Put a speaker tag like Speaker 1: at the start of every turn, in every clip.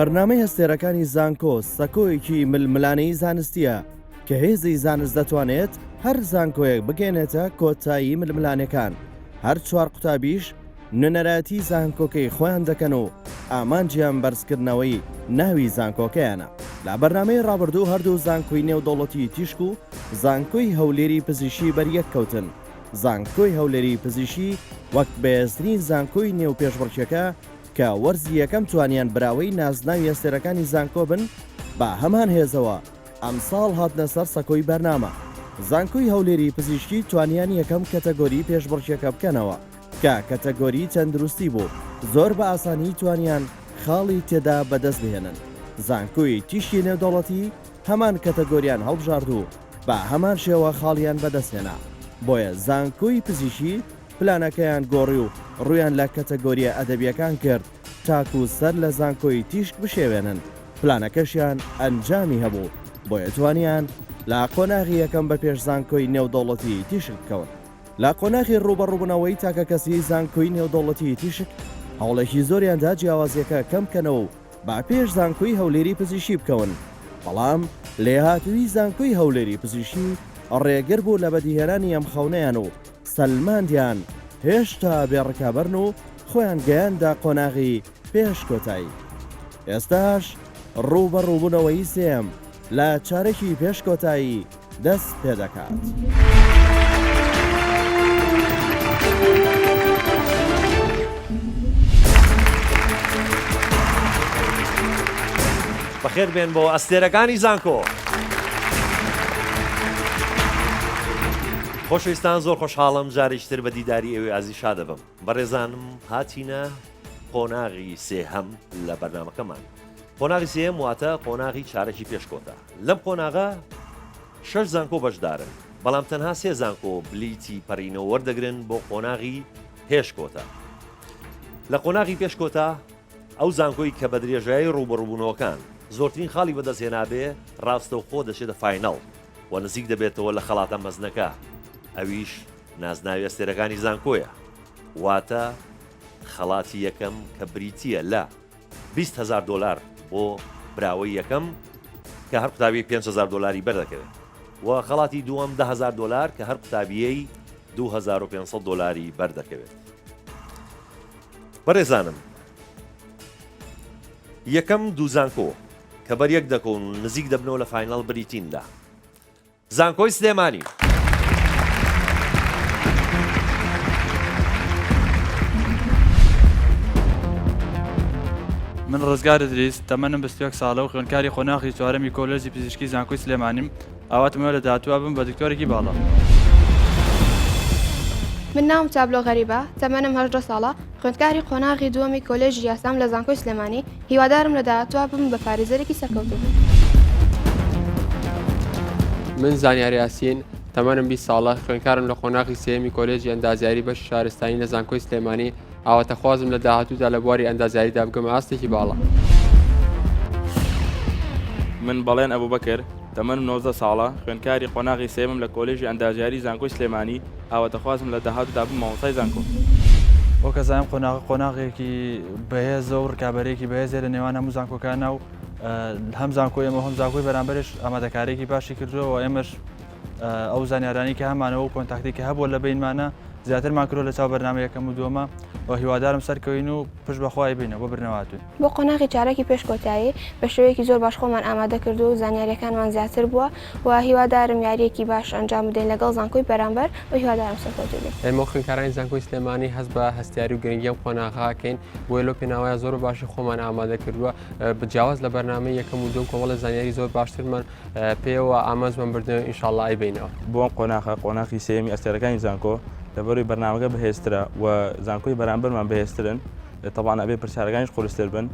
Speaker 1: بەرنامەی هەستێرەکانی زانکۆ سەکۆیەکی ململانەی زانستیە کە هێزی زانست دەتوانێت هەر زانکۆیەک بگەێنێتە کۆتایی ململانەکان. هەر چوار قوتابیش نوێنەرەتی زانکۆکەی خۆیان دەکەن و ئامانجیان بەرزکردنەوەی ناوی زانکۆکەیانە. لە بەرنامەی ڕابردوو هەردوو زانکۆی نێودەوڵەتی تیشک و زانکۆی هەولێری پزیشی بەریەک کەوتن. زانکۆی هەولێری پزیشی وەک بەهێزترین زانکۆی نێو پێشبڕکێکە کە وەرزی یەکەم توانیان براوەی نازناوی هەستێرەکانی زانکۆ بن بە هەمان هێزەوە ئەمساڵ هاتنە سەر سەکۆی بەرنامە. زانکۆی هەولێری پزیشکی توانیان یەکەم کەتەگۆری پێشبڕکێکە بکەنەوە کە کەتەگۆری تەندروستی بوو. زۆر بە ئاسانی توانیان خاڵی تێدا بەدەست بهێنن. زانکۆی تیشی نێودەوڵەتی هەمان کەتەگۆریان هەڵبژارد و بە هەمان شێوە خاڵیان بەدەستێنا. بۆیە زانکۆی پزیشکی پلانەکەیان گۆڕی و ڕویان لە کەتەگۆریە ئەدەبیەکان کرد تاکو سەر لە زانکۆی تیشک بشێوێنن. پلانەکەشیان ئەنجامی هەبوو بۆیە توانیان لە قۆناغی یەکەم بە پێش زانکۆی نێودەوڵەتی تیشک بکەون. لە قۆناغی ڕوبەڕووبوونەوەی تاکە کەسی زانکۆی نێودەوڵەتی تیشک هەوڵێکی زۆریاندا جیاوازیەکە کەم بکەنەوە با پێش زانکۆی هەولێری پزیشی بکەون. بەڵام لێهاتووی زانکۆی هەولێری پزیشی ڕێگر بوو لە بەدیهێنانی ئەم خەونەیان و سەلماندیان هێشتا بێڕکابەرن و خۆیان گەیاندا قۆناغی پێش کۆتایی. ئێستاش ڕوبەڕووبوونەوەی سێم لە چارەکی پێش کۆتایی دەست پێ دەکات.
Speaker 2: بەخێر بێن بۆ ئەستێرەکانی زانکۆ. خۆشەویستان زۆر خۆشحاڵم جارێکتر بە دیداری ئێوەی ئازیشا دەبم. بەڕێزانم هاتینە قۆناغی سێهەم لە بەرنامەکەمان. قۆناغی سێهەم واتە قۆناغی چارەکی پێشکۆتە. لەم قۆناغە 6 زانکۆ بەشدارن، بەڵام تەنها 3 زانکۆ بلیتی پەڕینەوە وەردەگرن بۆ قۆناغی پێشکۆتە. لە قۆناغی پێشکۆتە ئەو زانکۆی کە بە درێژایی ڕوبەڕووبوونەوەکان زۆرترین خاڵی بەدەستهێنابێ ڕاستەوخۆ دەچێتە فاینەڵ و نزیک دەبێتەوە لە خەڵاتە مەزنەکە. ئەویش نازناوی ئەستێرەکانی زانکۆیە، واتە خەڵاتی یەکەم کە بریتیە لە 20,000 دلار بۆ براوەی یەکەم کە هەر قوتابی 5,000 دلاری بەردەکەوێت و خەڵاتی دووەم 10,000 دلار کە هەر قوتابیەی 2,500 دلاری بەردەکەوێت. بەڕێزانم یەکەم دوو زانکۆ کە بەریەک دەکەون و نزیک دەبنەوە لە فاینەڵ بریتیندا. زانکۆی سلێمانی.
Speaker 3: من ڕزگار دریس تەمەنم 21 ساڵە و خوێندکاری قۆناغی چوارەمی کۆلێژی پزیشکی زانکۆی سلێمانیم. ئاواتمەوە لە داهاتووە بم بە دکتۆرێکی باڵا.
Speaker 4: من ناوم چابلۆ غەریبە، تەمەنم 18 ساڵە، خوێندکاری قۆناغی دووەمی کۆلێژی یاسام لە زانکۆی سلێمانی. هیوادارم لە داهاتووە بم بە پارێزەرێکی سەرکەوتوو.
Speaker 5: من زانیاری یاسین، تەمەنم 20 ساڵە، خوێندکارم لە قۆناغی سێمی کۆلێژی ئەندازیاری بەشی شارستانی لە زانکۆی سلێمانی. ئاواتەخوازم لە داهاتوودا لە بواری ئەندازیاریدا بگەمە ئاستێکی باڵە.
Speaker 6: من بەڵێن ئەبوبەکر، تەمەنم 19 ساڵە، خوێندکاری قۆناغی سێمم لە کۆلێژی ئەندازیاری زانکۆی سلێمانی. ئاواتەخوازم لە داهاتوودا بم مامۆستای زانکۆ.
Speaker 3: وە کەزانم قۆناغێکی بەهێزە و ڕکابەرێکی بەهێزێ لە نێوان هەموو زانکۆکانە و هەم زانکۆی ئەمە هەم زانکۆی بەرامبەرش ئامادەکارێکی باشی کردووە و ئێمەش ئەو زانیارانی کە هەمانەوە و کۆنتاکتی کە هەبووە لە بینمانە زیاترمان کردووە لە چاو بەرنامەیەکەم و دووەمە و هیوادارم سەرکەوین و پشت بەخوای بینە بۆ برنەواتون.
Speaker 4: بۆ قۆناغی چارەکی پێش کۆتایی بە شێوەیەکی زۆر باش خۆمان ئامادە کردو و زانیاریەکانمان زیاتر بووە و هیوادارم یاریەکی باش ئەنجام بدەین لەگەڵ زانکۆی بەرامبەر و هیوادارم سەرکەوتوو بین.
Speaker 5: ئێمە خوێندکارانی زانکۆی سلێمانی هەست بە هەستیاری و گرنگی ئەم قۆناغاکەین بۆیە لەو پێناوەیە زۆر باشی خۆمان ئامادە کردووە بەجیاواز لە بەرنامەی یەکەم و دووەم کۆمەڵە زانیاری زۆر باشترمان پێوە ئامانجمان بردنەوە ئینشاڵڵا ئایبینەوە.
Speaker 6: بۆ قۆناغی سێمی ئەستێرەکانی زانکۆ لەبەروی بەرنامەکە بەهێزترە و زانکۆی بەرامبەرمان بەهێزترن. طبعاً ئەبێ پرسیارەکانیش قورستر بن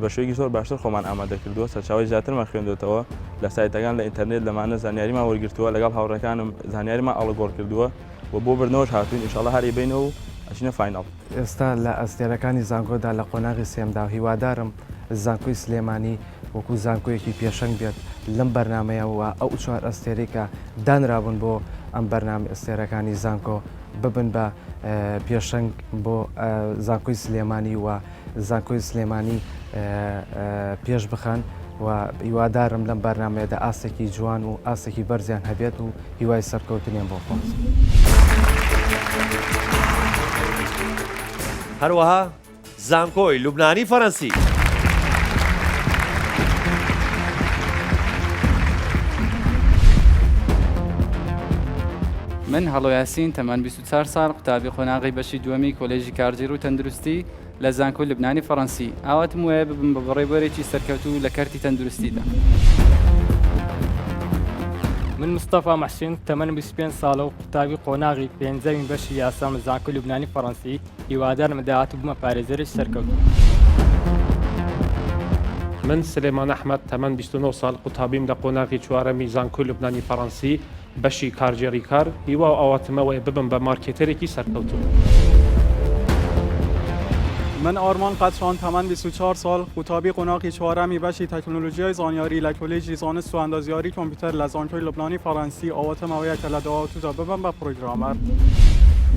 Speaker 6: بە شوەیەکی زۆر باشتر خۆمان ئامادە کردووە، سەرچاوی زیاترمان خوێندوێتەوە لە سایتەکان لە ئینتەرنێت لەمانە زانیاریمان وەرگرتووە، لەگەڵ هاوڕێکانم زانیاریمان ئەڵگۆڕ کردووە و بۆ بردنەوەش هاتوین ئینشاڵڵا هەر ئەیبینەوە و ئەچینە فاینەڵ.
Speaker 7: ئێستا لە ئەستێرەکانی زانکۆدا لە قۆناغی سێمدا هیوادارم زانکۆی سلێمانی وەکو زانکۆیەکی پێشەنگ بێت لەم بەرنمەیە و ئەو چوار ئەستێرێکە دانرابوون بۆ ئەم بەرنامە ئەستێرەکانی زانکۆ ببن بە پێشەنگ بۆ زانکۆی سلێمانی و زانکۆی سلێمانی پێش بخەن و هیوادارم لەم بەرنامەیەدا ئاسێکی جوان و ئاسێکی بەرزیان هەبێت و هیوای سەرکەوتنیان بۆ خۆم.
Speaker 2: هەروەها زانکۆی لوبنانی فەڕەنسی.
Speaker 8: من هەڵۆ یاسین تەمەەن 24 ساڵ قوتابی قۆناغی بەشی دووەمی کۆلێژی کارگیر و تەندروستی لە زانکۆی لوبنانی فەڕەنسی. ئاواتم وایە ببم بە بەڕێوەبەرێکی سەرکەوتوو لە کەرتی تەندروستیدا.
Speaker 9: من مستەفا مەحسین تەمەەن 25 ساڵە و قوتابی قۆناغی پێنجەمین بەشی یاسام لە زانکۆی لوبنانی فەڕەنسی. هیوادارم داهاتوو بمە پارێزەرێکی سەرکەوتوو.
Speaker 10: من سلێمان ئەحمەد تەمەەن 29 ساڵ قوتابیم لە قۆناغی چوارەمی زانکۆی لوبنانی فەڕەنسی بەشی کارژێری کار. هیوا ئاواتمەوەی ببم بە مارکێتەرێکی سەرکەوتوو.
Speaker 11: من آرمان قطران تەمەەن 24 ساڵ قوتابی قۆناغی چوارەمی بەشی تەکنۆلۆژیای زانیاری لە کۆلێژی زانست و ئەندازیاری کۆمپیوتەر لە زانکۆی لوبنانی فەڕەنسی ئاواتمەوەیە کە لە داهاتوودا ببم بە پرۆگرامەر.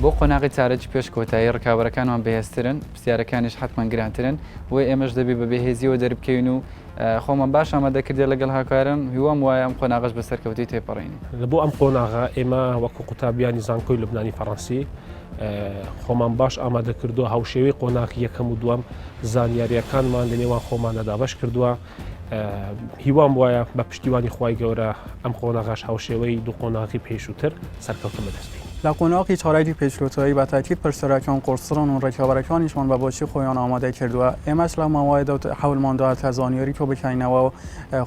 Speaker 8: بۆ قۆناغی چارەکی پێش کۆتایی ڕکابەرەکانمان بەهێزترن، پرسیارەکانیش حتمەن گرانترن، بۆی ئێمەش دەبێت بە بەهێزیەوە دەربکەین و خۆمان باش ئامادەکردێ لەگەڵ هاوکارن. هیوام وایە ئەم قۆناغەش بە سەرکەوتی تێپەڕین.
Speaker 10: بۆ ئەم قۆناغا ئێمە وەکو قوتابیانی زانکۆی لوبنانی فەڕەنسی خۆمان باش ئامادە کردووە هاوشێوەی قۆناغی یەکەم و دووەم زانیاریەکانمان لە نێوان خۆمانەدا بەش کردووە. هیوام وایە بە پشتیوانی خوای گەورە ئەم قۆناغاش هاوشێوەی دوو قۆناغی پێشووتر سەرکەوتن بەدەستین.
Speaker 11: لە قۆناغی چارەکی پێشکەوتایی بە تاکید پرسەرەکان قورسڕن و ڕێکەوەرەکانیشمان بە بۆچی خۆیان ئامادە کردووە. ئێمەش لە ماوەیەدا حەولماندا کە زانیاری تۆ بکەینەوە و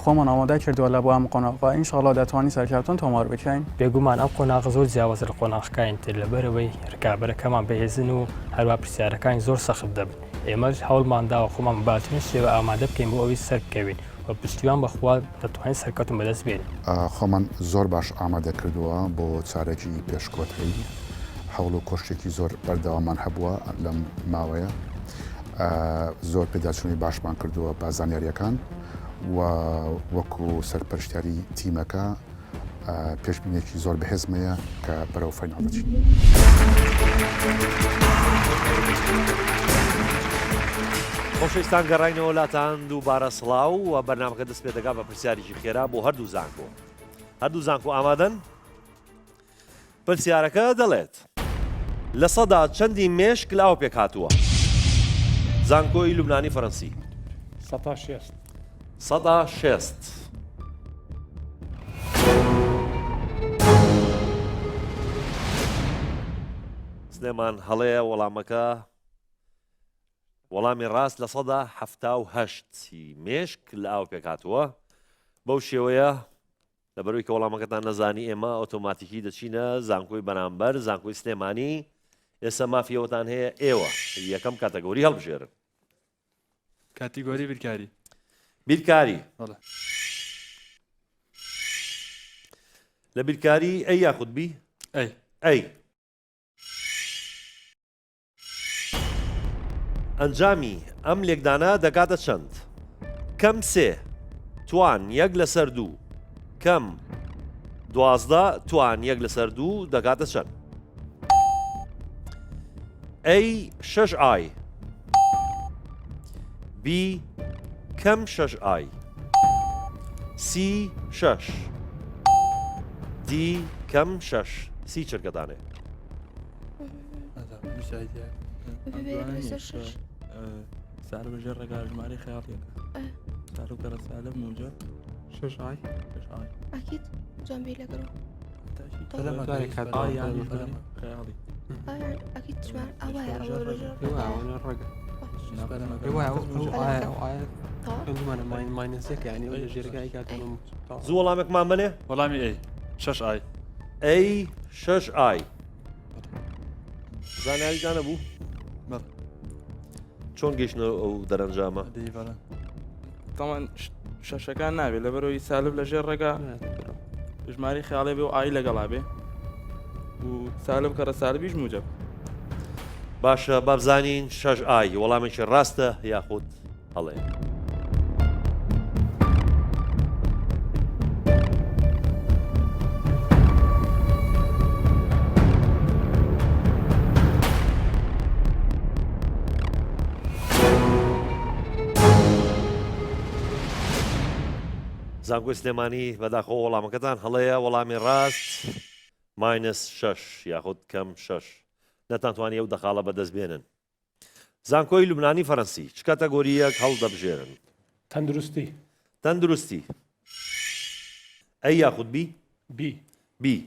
Speaker 11: خۆمان ئامادە کردووە لە بۆ ئەم قۆناغا. ئینشاڵڵا دەتوانین سەرکەوتن تۆمار بکەین.
Speaker 9: بێگومان ئەم قۆناغ زۆر جیاواز لە قۆناغەکان تر لەبەرەوەی ڕکابەرەکەمان بەهێزن و هەروە پرسیارەکانی زۆر سەخت دەبن. ئێمەش هەوڵمانداوە خۆمان باترین شێوە ئامادە بکەین بۆ ئەوی سەر بکەوین و پشتیوان بەخوا دەتوانین سەرکەوتن بەدەست بێنین.
Speaker 12: خۆمان زۆر باش ئامادە کردووە بۆ چارەکی پێشکۆتایی. هەوڵ و کۆشتێکی زۆر بەردەوامان هەبووە لەم ماوەیە. زۆر پێداچوونی باشمان کردووە بە زانیاریەکان و وەکو سەرپەرشتیاری تیمەکە پێشبینێکی زۆر بەهێزمەیە کە بەرەو فایناڵ بچین.
Speaker 2: خۆشەویستان گەڕاینەوە وڵاتان دووبارە سڵاو و بەرنامەکە دەست پێ دەکات بە پرسیارێکی خێرا بۆ هەردوو زانکۆ. هەردوو زانکۆ ئامادەن؟ پرسیارەکە دەڵێت لە سەدا چەندی مێشک لاوە پێک هاتووە؟ زانکۆی لوبنانی فەڕەنسی.
Speaker 10: 160.
Speaker 2: 160. سلێمان هەڵەیە وەڵامەکە. وەڵامی ڕاست لە 178 مێشک لاوە پێک هاتووە. بەو شێوەیە لەبەروی کە وەڵامەکەتان نەزانی ئێمە ئۆتۆماتیکی دەچینە زانکۆی بەرامبەر زانکۆی سلێمانی. ئێستا مافیەوەتان هەیە ئێوە یەکەم کاتەگۆری هەڵبژێرن.
Speaker 3: کاتیگۆری بیرکاری.
Speaker 2: بیرکاری لە بیرکاری ئەی یاخود بی؟ ئەی ئەنجامی ئەم لێکدانە دەکاتە چەند؟ کەم 3 توان 1 لەسەر 2 کەم 12 توان 1 لەسەر 2 دەکاتە چەند؟ ئەی 6 ئای بی کەم 6 ئای سی 6 دی کەم 6 سی چرکەدانێ.
Speaker 6: سالب بەژێر ڕێگا ژمارەی خەیاڵیەکە. سالب گەڕە سالب موجە 6 ئای.
Speaker 4: ئەکید جۆمبی لەگەڕ
Speaker 6: خەیاڵی.
Speaker 4: ئەکید ژمار ئەوایە
Speaker 2: زوو وەڵامێکمان بنێ؟
Speaker 3: وەڵامی ئەی 6 ئای.
Speaker 2: ئەی 6 ئای زانیاریتانە بوو؟ چۆن گەیشتنەوە ئەو دەرەنجامە؟
Speaker 6: تاوان شەشەکان نابێت لەبەرەوەی سالب لە ژێر ڕێگا ژماری خەیاڵێ بێ و ئای لەگەڵا بێ و سالب کەڕە سالبیش موجب.
Speaker 2: باشە بابزانین 6 ئای وەڵامێکی ڕاستە یاخود هەڵێ. زانکۆی سلێمانی بەداخۆ وەڵامەکەتان هەڵەیە وەڵامی ڕاست -6 یاخود کەم 6 نەتانتوانی ئەو دەخاڵە بەدەست بێنن. زانکۆی لوبنانی فەڕەنسی چ کاتەگۆریەک هەڵدەبژێرن؟
Speaker 10: تەندروستی
Speaker 2: تەندروستی ئەی یاخود بی
Speaker 10: بی
Speaker 2: بی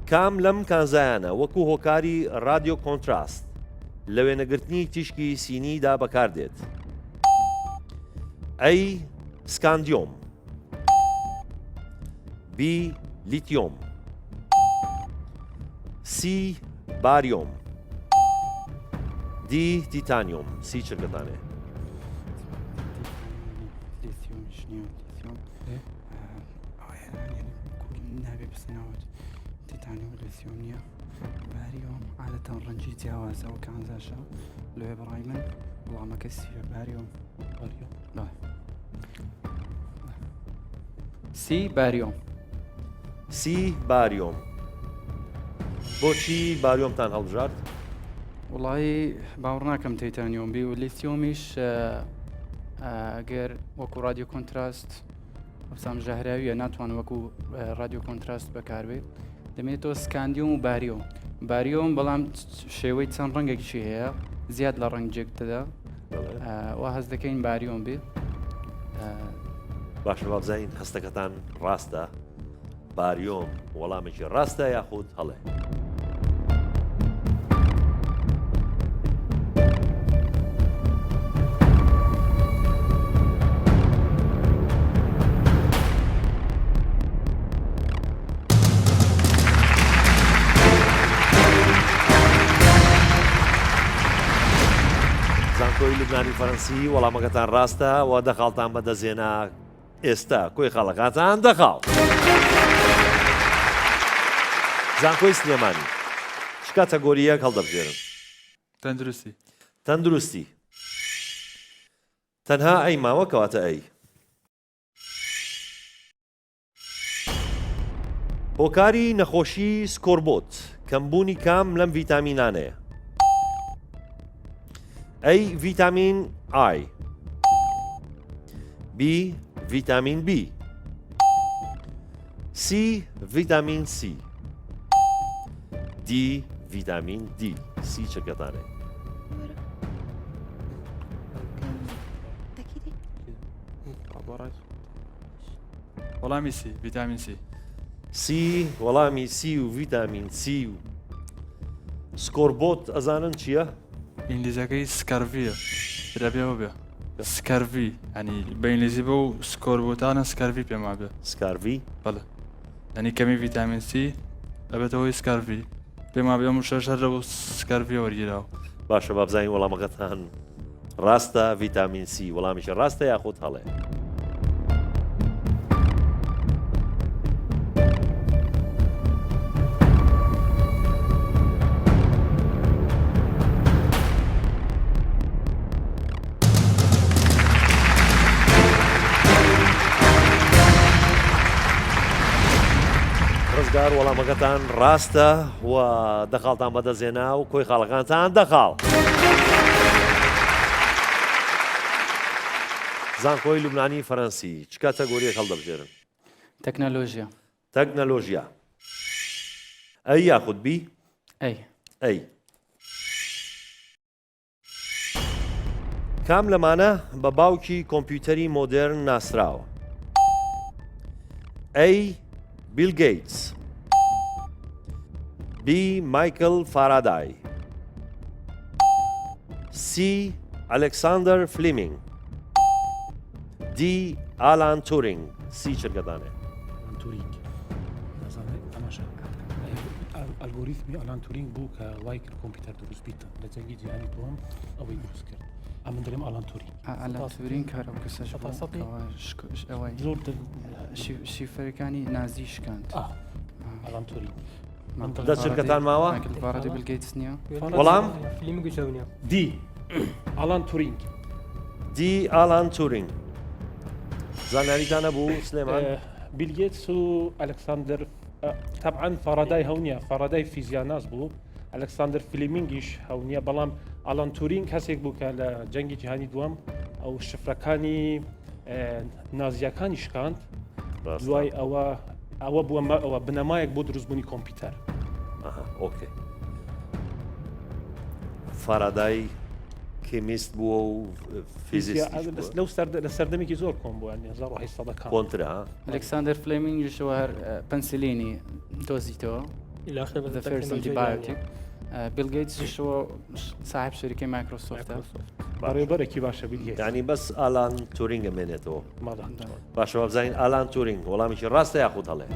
Speaker 2: کام لەم کانزایانە وەکو هۆکاری رادیۆ کۆنتراست لە وێنەگرتنی تیشکی سینیدا بەکاردێت؟ ئەی سکاندیۆم، بی لیتیۆم، سی باریۆم، دی تیتانیۆم. سی چرکەتانێ
Speaker 13: باریۆم عادەتەن ڕەنجی جیاوازە و کانزاشە لێ بەڕای من وڵامەکە سیە باریۆم
Speaker 8: سی باریۆم.
Speaker 2: سی باریۆم. بۆچی باریۆمتان هەڵبژارد؟
Speaker 13: وڵی باوەڕ ناکەم تەیتانیۆم بی و لیتیۆمیش ئەگەر وەکو رادیۆ کۆنتراست ئەفسام ژەهراویە ناتوان وەکو رادیۆ کۆنتراست بەکاربێت دەمێتەوە سکاندیۆم و باریۆم. باریۆم بەڵام شێوەی چەند ڕەنگێکی هەیە زیاد لە ڕەنگێکتدا وا هەست دەکەین باریۆم بێت.
Speaker 2: باشە بابزین هەستەکەتان ڕاستە؟ باریۆم وەڵامێکی ڕاستە یاخود هەڵێ؟ زانکۆی لوبنانی فەڕەنسی وەڵامەکەتان ڕاستە و دەخاڵتان بەدەستێنا. ئێستا کۆی خاڵەکانتان دەخاڵ. زانکۆی سلێمانی چ کاتەگۆریەک هەڵدەبژێرن؟
Speaker 3: تەندروستی.
Speaker 2: تەندروستی تەنها ئەی ماوە کەواتە ئەی. هۆکاری نەخۆشی سکۆربۆت کەمبوونی کام لەم ڤیتامینانەیە؟ ئەی ڤیتامین ئای، بی ڤیتامین بی، سی ڤیتامین سی، دی ڤیتامین دی. سی چەکەتانێ؟
Speaker 3: وەڵامی سی ڤیتامین سی.
Speaker 2: سی وەڵامی سی و ڤیتامین سی و سکۆربۆت ئەزانن چییە؟
Speaker 3: ئینگلیزەکەی سکارڤیە درابێەوە بێ سکارڤی ئەنی بە ئینگلیزی بە و سکۆربۆتانە سکارڤی پێما بێ.
Speaker 2: سکارڤی؟
Speaker 3: بەڵێ ئەنی کەمی ڤیتامین سی ئەبێتەوەی سکارڤی پێما بێ و شەشەر لە سکارڤی وەرگیراوە.
Speaker 2: باشە بابزانین وەڵامەکەتان ڕاستە ڤیتامین سی وەڵامیشە ڕاستە یاخود هەڵێ؟ ڕزگار وەڵامەکەتان ڕاستە و دەخاڵتان بەدەستێنا و کۆی خاڵەکانتان دەخاڵ. زانکۆی لوبنانی فەڕەنسی چ کاتەگۆریەک هەڵدەبژێرن؟
Speaker 13: تەکنەلۆژیا.
Speaker 2: تەکنەلۆژیا ئەی یاخود بی؟
Speaker 13: ئەی.
Speaker 2: ئەی کام لەمانە بە باوکی کۆمپیوتەری مۆدێرن ناسراوە؟ ئەی بیل گەیتس، بی مایکل فارادای، سی ئەلێکساندەر فلیمینگ، دی ئالان تورینگ. سی چرکەتانێ؟
Speaker 10: تورینگ ئەلگۆریتمی ئالان تورینگ بوو کە وای کرد کۆمپیوتەر دروست بیتە لە جەنگی جیهانی دووەم ئەوەی دروست کرد. ئەمن دەڵێم ئالان تورینگ.
Speaker 13: ئالان تورینگ کارە کەسەش ئەوەی
Speaker 10: زۆر
Speaker 13: شیفەرەکانی نازی شکاند.
Speaker 10: ئالان تورینگ.
Speaker 2: دە چرکەتان ماوە؟
Speaker 13: بارەدە بیل گەیتس نییە؟
Speaker 2: وەڵام؟
Speaker 10: دی ئالان تورینگ.
Speaker 2: دی ئالان تورینگ. زاناریتان هەبوو سلێمان؟
Speaker 10: بیل گەیتس و ئەلێکساندەر طبعا فارادای هەونیە فارادای فیزیاناز بوو ئەلێکساندەر فلیمینگیش هەونیە بەڵام ئالان تورینگ کەسێک بوو کە لە جەنگی جیهانی دووەم ئەو شفرەکانی نازیەکانی شکاند دوای ئەوە بووە ئەوە بنەمایەک بۆ دروستبوونی کۆمپیوتەر.
Speaker 2: ئۆکێ. فارادای کیمیست بووە و فیزیست
Speaker 10: لەو لە سەردەمێکی زۆر کۆم بووە 1970
Speaker 2: کۆنترا.
Speaker 13: ئەلکساندەر فلێمینگشەوە هەر پەنسیلینی دۆزیتەوە ئەنتیبایۆتیک. بیل گەیتسشەوە صاحب شەریکەی مایکرۆسۆفتە.
Speaker 10: بەڕێوەبەرێکی باشە بیل گەیتس.
Speaker 2: یعنی بەس ئالان تورینگە مێنێتەوە. باشەوە بزانین ئالان تورینگ وەڵامیکی ڕاستە یاخود هەڵێ.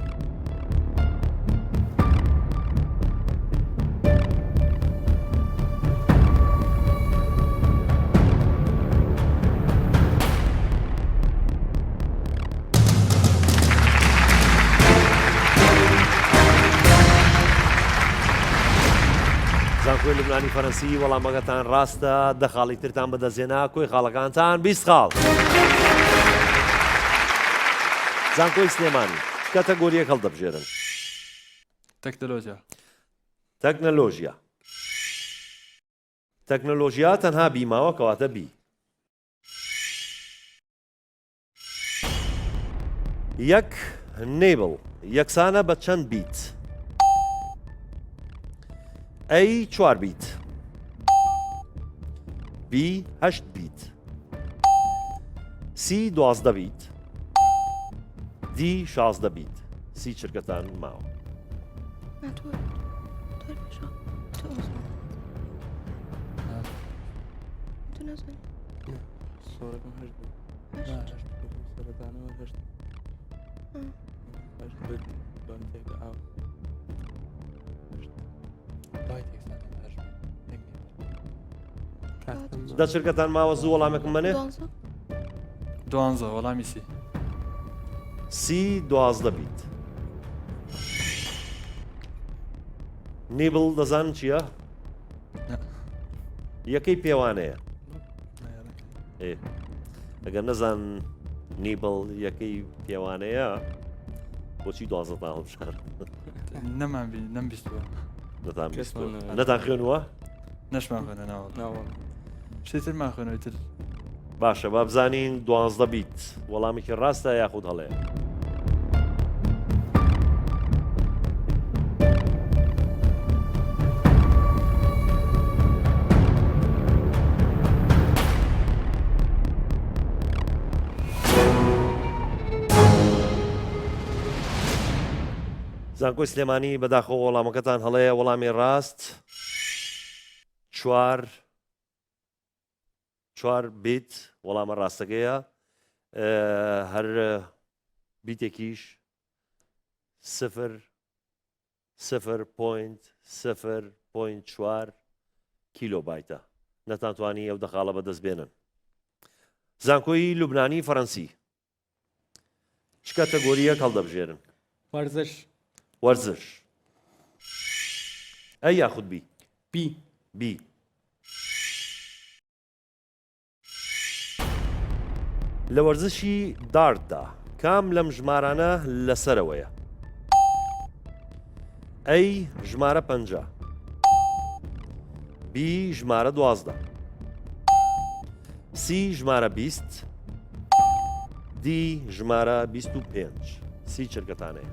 Speaker 2: زانکۆی لوبنانی فەرەنسی وەڵامەکەتان ڕاستە، دە خاڵی ترتان بەدەستێنا، کۆی خاڵەکانتان 20 خاڵ. زانکۆی سلێمانی کاتەگۆریەک هەڵدەبژێرن.
Speaker 3: تەکنۆلۆژیا.
Speaker 2: تەکنۆلۆژیا. تەکنۆلۆژیا تەنها بیماوە کەواتە بی. یەک نێبڵ یەکسانە بە چەند بیت؟ A 4 بیت، B 8 بیت، C 12 بیت، D 16 بیت. سی چرکەتان ماوە. دە چرکەتان ماوە زوو وەڵامێکم منێ؟
Speaker 3: 12 وەڵامی سی.
Speaker 2: سی 12 بیت. نیبڵ دەزانن چییە؟ یەکەی پێوانەیە. ئەگەر نەزان نیبڵ یەکەی پێوانەیە بۆچی 12 تا هەڵبژار؟
Speaker 3: نەمان بی نەمبیستوە.
Speaker 2: نەتان خوێنووە؟
Speaker 3: نەشمان خوێنە ناوە. شتێتر مان خوێنەوەی تر.
Speaker 2: باشە با بزانین 12 بیت وەڵامێکی ڕاستە یاخود هەڵەیە. زانکۆی سلێمانی بەداخەوە وەڵامەکەتان هەڵەیە. وەڵامی ڕاست 4 بیت وەڵامە ڕاستەکەیە. هەر بیتێکیش 0.0.4 کیلۆبایتە. نەتانتوانی ئەو دەخاڵە بەدەست بێنن. زانکۆی لوبنانی فەرەنسی چ کاتەگۆریەک هەڵدەبژێرن؟
Speaker 9: وەرزش.
Speaker 2: وەرزش. ئەی یاخود بی؟ بی. لە وەرزشی دارتدا کام لەم ژمارانە لەسەرەوەیە؟ ئەی ژمارە 50، بی ژمارە 12، سی ژمارە 20، دی ژمارە 25. سی چرکەتانەیە.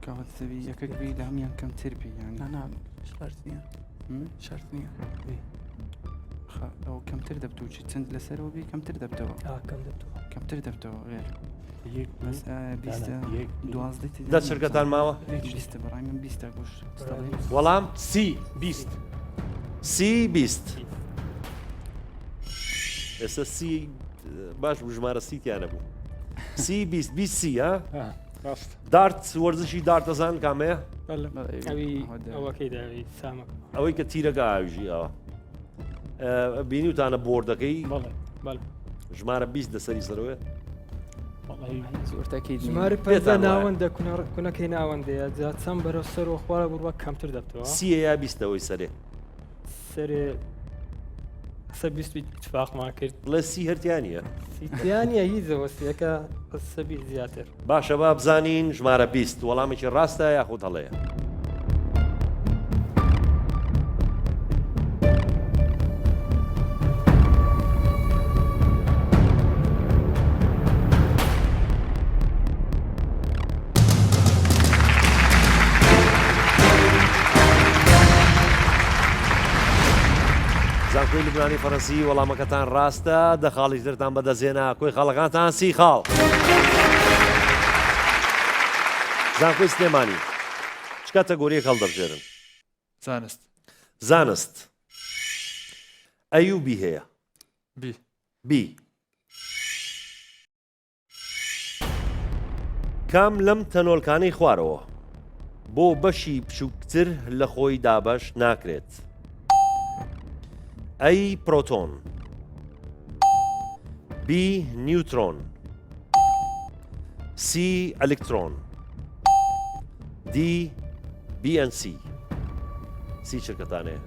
Speaker 14: کاوەتەوی یەکەک بی لە هەمیان کەمتر بی شەرت نییە ئەو کەمتر دەبتەوە چەند لەسەرەوە بی کەمتر دەبتەوە کەمتر دەبتەوە غێر
Speaker 2: دە چرکەتان ماوە؟
Speaker 14: بەڕای من 20 گۆش
Speaker 2: وەڵام
Speaker 10: سی 20.
Speaker 2: سی 20. ئێستا سی باش بوو ژمارە سیتیانە بوو. سی 20 سی ها؟ دارت وەرزشی دارت دەزان کامەیە؟ ئەوەی کە تیرەکە ئاویژی ئەوە بینی وتانە بۆردەکەی ژمارە 20 لەسەری سەرەوەی
Speaker 9: ژمارە پێدا ناوەندە کوونەکەی ناوەندەیە جا چەند بەرەو سەر و خوارە بڕوە کەمتر دەبتەوە.
Speaker 2: سیە یا 20ەوەی سەرێ
Speaker 9: سە 20 اتفاقمان کرد
Speaker 2: لە سی هەرتیانە
Speaker 9: سیتیانە هیچ زەوەستیەکە سەبی زیاتر.
Speaker 2: باشە با بزانین ژمارە 20 وەڵامێکی ڕاستە یاخود هەڵەیە؟ زانکۆی لوبنانی فەڕەنسی وەڵامەکەتان ڕاستە، دەخاڵی ترتان بەدەستێنا کۆی خاڵەکانتان 30 خاڵ. زانکۆی سلێمانی چ کاتەگۆریەک هەڵدەبژێرن؟
Speaker 3: زانست.
Speaker 2: زانست. ئەی و بی هەیە؟
Speaker 3: بی.
Speaker 2: بی. کام لەم تەنۆلکانەی خوارەوە بۆ بەشی بچووکتر لە خۆی دابەش ناکرێت؟ ئەی پرۆتۆن، بی نیوترۆن، سی ئەلکترۆن، دی BNC. سی چرکەتانەیە.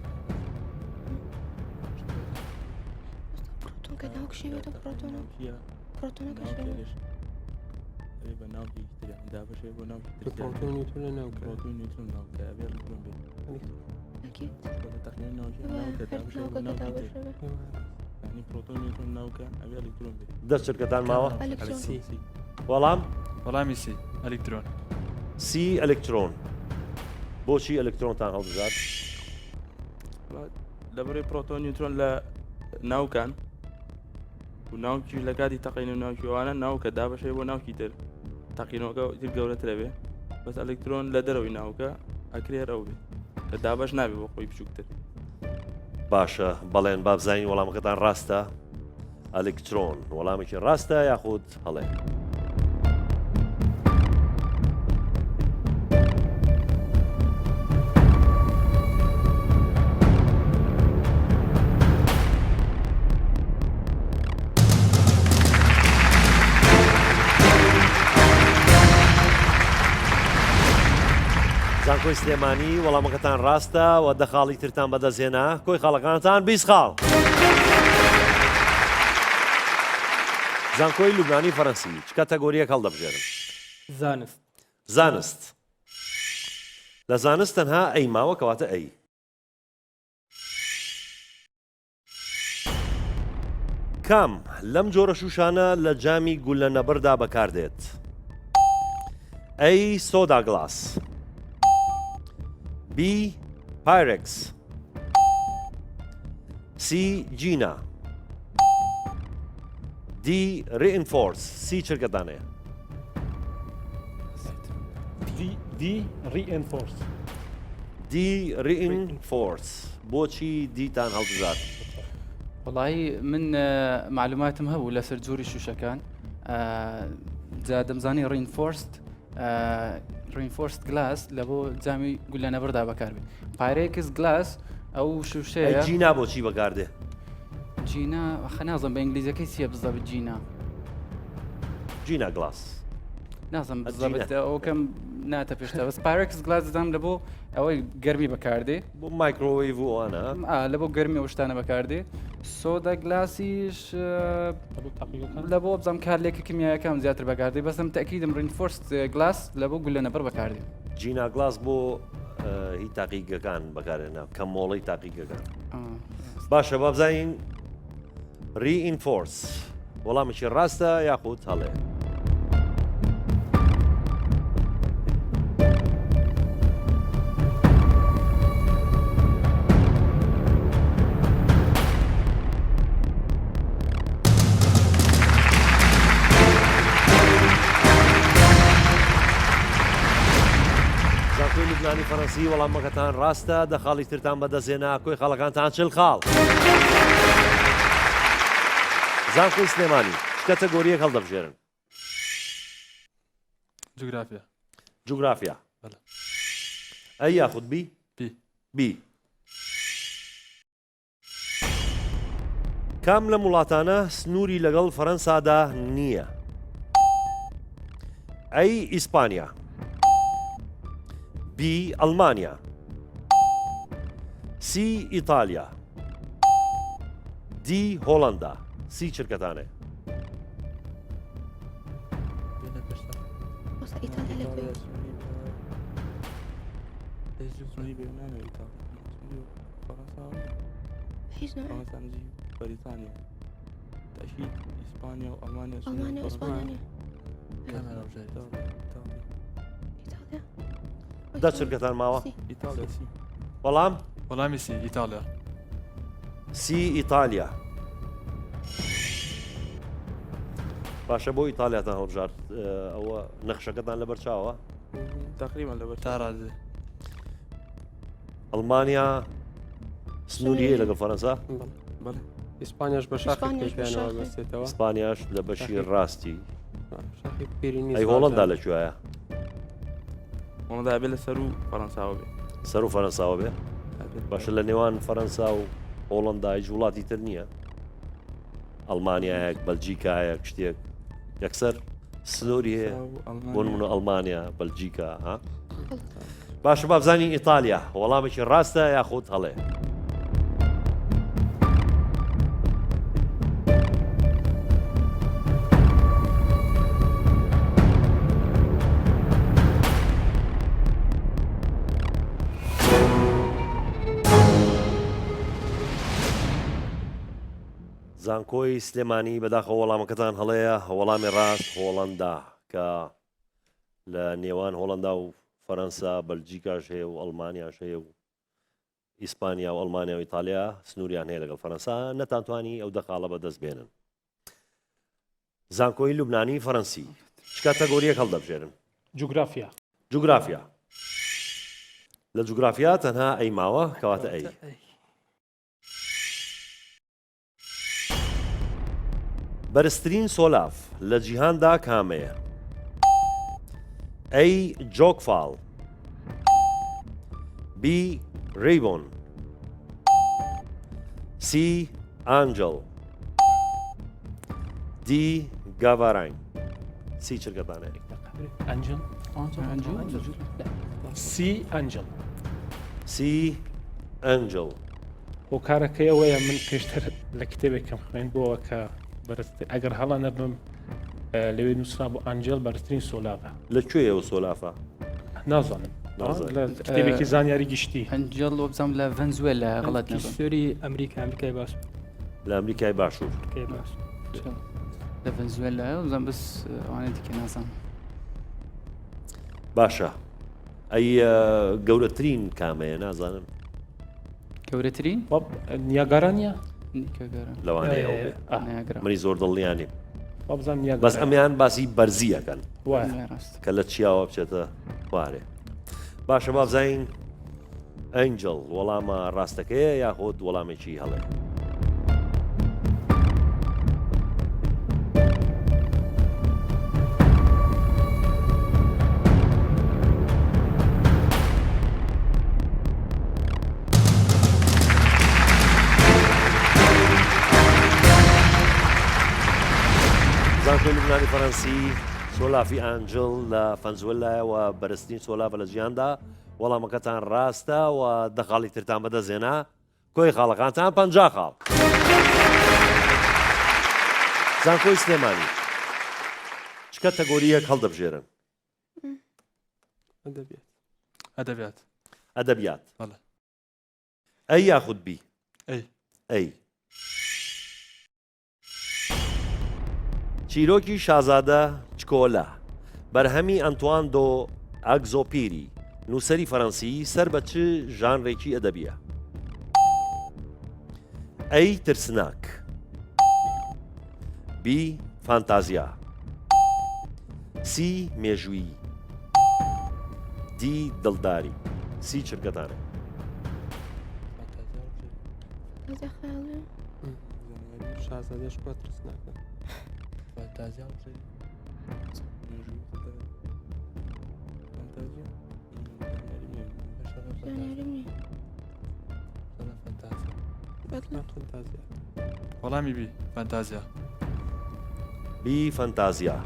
Speaker 2: دەست چرکەتان ماوە؟ وەڵام؟
Speaker 3: وەڵامی سی ئەلکترۆن.
Speaker 2: سی ئەلکترۆن. بۆچی ئەلکترۆنتان هەڵبژات؟
Speaker 6: لەبەرەوەی پرۆتۆن نیوترۆن لە ناوکان و ناوکی لە کاتی تەقین و ناوکیوانە ناوکە دابەشێ بۆ ناوکی تر تەقینەوەکە تر گەورەترە بێ، بەس ئەلکترۆن لە دەرەوەی ناوکە ئەکرێر ئەو بێ کە دابەش نابێ بۆ خۆی بچووکتر.
Speaker 2: باشە بەڵێن بابزانین وەڵامەکەتان ڕاستە؟ ئەلکترۆن وەڵامێکی ڕاستە یاخود هەڵێ؟ زانکۆی سلێمانی وەڵامەکەتان ڕاستە و دەخاڵی ترتان بەدەستهێنا کۆی خاڵەکانتان 20 خاڵ. زانکۆی لوبنانی فەڕەنسی چ کاتەگۆریەک هەڵدەبژێرن؟
Speaker 9: زانست.
Speaker 2: زانست. لە زانست تەنها ئەی ماوە کەواتە ئەی. کام لەم جۆرە شوشانە لە جامی گولە نەبەردا بەکاردێت؟ ئەی سۆدا گڵاس، بی پایرێکس، سی جینا، دی ڕئینفۆرس. سی چرکەتانەیە؟
Speaker 9: دی ڕئینفۆرس.
Speaker 2: دی ڕئینفۆرس. بۆچی دیتان هەڵبژات؟
Speaker 13: وڵی من معلوماتم هەبوو لەسەر جووری شوشەکان جا دەمزانی ڕینفۆرست گلاس لە بۆ جامی گولە نەبەردا بەکاربێت. پایرێکس گلاس ئەو شوشەیە.
Speaker 2: جینا بۆچی بەکاردێ؟
Speaker 13: جینا خەنازم بە ئینگلیزەکەی چیە بزەبێت جینا؟
Speaker 2: جینا گلاس.
Speaker 13: نازم بزەبێت ئەوکەم ناتە پێشتە بەس پایرێکس گلاس دەدام لە بۆ ئەوەی گەرمی بەکاردێ
Speaker 2: بۆ مایکرۆوەیڤ ئەوانە
Speaker 13: لە بۆ گەرمی ئەو شتانە بەکاردێ. سۆدا گلاسیش لە بۆ بزانم کارلێکی کیمیایەکەم زیاتر بەکاردێ بەسم تەکیدم ڕینفۆرست گلاس لە بۆ گولە نەبەر بەکاردێ.
Speaker 2: جینا گلاس بۆ هی تاقیگەکان بەکارێنە کە مۆڵی تاقیگەکان. باشە بابزانین ڕئینفۆرس وەڵامێکی ڕاستە یاخود هەڵێ؟ لوبنانی فەڕەنسی وەڵامەکەتان ڕاستە، دەخاڵی ترتان بەدەستهێنا کۆی خاڵەکانتان 40 خاڵ. زانکۆی سلێمانی چ کاتەگۆریەک هەڵدەبژێرن؟
Speaker 3: جوگرافیا.
Speaker 2: جوگرافیا. ئەی یاخود بی؟ بی. کام لە وڵاتانە سنووری لەگەڵ فەڕەنسادا نییە؟ ئەی ئیسپانیا، بی ئەڵمانیا، سی ئیتالیا، دی هۆڵەندا. سی چرکەتانێ؟
Speaker 6: بریتانیا، تأكيد إسبانيا وألمانيا.
Speaker 4: ألمانيا وإسبانيا.
Speaker 2: دەست چرکەتان ماوە؟
Speaker 6: إيطاليا.
Speaker 2: وەڵام؟
Speaker 3: وەڵامی سی ئیتالیا.
Speaker 2: سی ئیتالیا باشە بۆ ئیتالیاتان هەڵبژارد ئەوە نەخشەکەتان لەبەر چاوە
Speaker 6: تقریبا لەبەر
Speaker 3: تا ڕازێ
Speaker 2: ئەڵمانیا سنووری هەیە لەگەڵ فەرەنسا
Speaker 5: ئیسپانیاش بە شاخی پێیانەوە بەستێتەوە
Speaker 2: ئیسپانیاش لە بەشی ڕاستی
Speaker 5: شاخی پیرینی
Speaker 2: ئەی هۆڵەندا لەکوێیە
Speaker 6: وڵدا بێ لە سەر و فەڕەنساوە بێ
Speaker 2: سەر و فەرەنساوە بێ باشە لە نێوان فەرەنسا و هۆڵەندا هیچ وڵاتی تر نییە ئەڵمانیایەک بەلجیکایەک شتێک یەکسەر سنووری هەیە بۆ نمونە ئەڵمانیا بەلجیکا ها باشە با بزانین ئیتالیا وەڵامێکی ڕاستە یاخود هەڵێ زانکۆی سلێمانی بەداخە وەڵامەکەتان هەڵەیە وەڵامی ڕاست هۆڵەندا کە لە نێوان هۆڵەندا و فەرەنسا بەلجیکاش هەیە و ئەڵمانیاش هەیە و ئیسپانیا و ئەڵمانیا و ئیتالیا سنووریان هەیە لەگەڵ فەرەنسا نەتانتوانی ئەو دەقاڵە بەدەست بێنن زانکۆی لوبنانی فەرەنسی چ کاتەگۆریەک هەڵدەبژێرن
Speaker 10: جوگرافیا
Speaker 2: جوگرافیا لە جوگرافیا تەنها ئەی ماوە کەواتە ئەی بەرزترین سۆلاف لە جیهاندا کامەیە ئەی جۆکفاڵ بی ڕیبۆن سی ئانجڵ دی گاڤارین سی چرگەدانەیە
Speaker 10: ئەنجل سی ئەنجل
Speaker 2: سی ئەنجڵ
Speaker 10: هۆکارەکەی ئەوەیە من پێشتر لە کتێبێکم خوێن بۆەوە کە ئەگەر هەڵە نەبم لەوێ نووسرا بۆ ئەنجل بەرزترین سۆلافە
Speaker 2: لەکوێ ئەو سۆلافە
Speaker 10: نازانم کتێبێکی زانیاری گشتی
Speaker 14: ئەنجل وە بزانم لە ڤەنزوێلا غەڵەت نەبم
Speaker 9: سووری ئەمریکای باش
Speaker 2: لە ئەمریکای باشوور
Speaker 14: لە ڤەنزوێلا بزانم بەس ئەوانە دیکە نازانم
Speaker 2: باشە ئەی گەورەترین کامەیە نازانم
Speaker 14: گەورەترین
Speaker 10: نیاگارانە
Speaker 2: لەوانەیە منی زۆر دڵنیانی بەس
Speaker 10: بەس
Speaker 2: ئەمیان باسی بەرزیەکەن کە لە چیاوە بچێتە خوارێ باشە با بزانین ئەنجڵ وەڵامە ڕاستەکەیە یاخۆت وەڵامێکی هەڵێ زانکۆی لوبنانی فەرەنسی سۆلافی ئانجڵ لە فەنزوێلایەوە بەرزترین سۆلافە لە جیهاندا وەڵامەکەتان ڕاستە و دەقاڵی ترتان بەدەستێنا کۆی خاڵەکانتان 50 خاڵ زانکۆی سلێمانی چ کەتەگۆریەک هەڵدەبژێرن ئەدەبیات ئەی یاخود بی ئەی چیرۆکی شازادە چکۆلا بەرهەمی ئەنتوان دۆ ئەگزۆپیری نووسەری فەرەنسی سەر بە چ ژانڕێکی ئەدەبیە ئەی ترسناک بی فانتازیا سی مێژووی دی دڵداری سی چرکەتانە
Speaker 5: شازادەش بە ترسناکە
Speaker 3: وەڵامی بی فەنتازیا
Speaker 2: بی فەنتازیا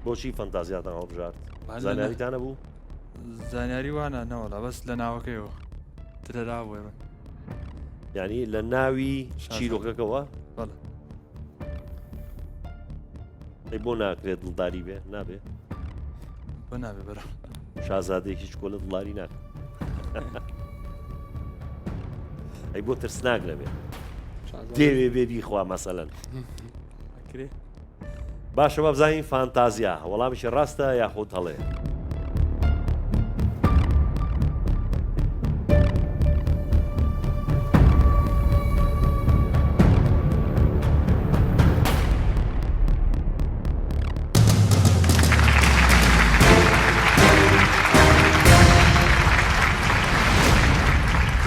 Speaker 2: بۆچی فەنتازیاتان هەڵبژارد زانیاریتانە بوو
Speaker 3: زانیاری وانە نەوەڵا بەس لە ناوەکەیەوە ترەرا بووێ
Speaker 2: یعنی لە ناوی چیرۆکەکەوە
Speaker 3: بەڵێ
Speaker 2: ئەی بۆ ناکرێت دڵداری بێ نابێ
Speaker 3: بۆ نابێ بەرە
Speaker 2: شازادەیەکی چکۆ لە دڵاری ناکە ئەی بۆ ترسناک نەبێ دێوێ بێ بیخوا مەسەلەن باشە بە بزانین فانتازیا وەڵامیشی ڕاستە یاخۆت هەڵێ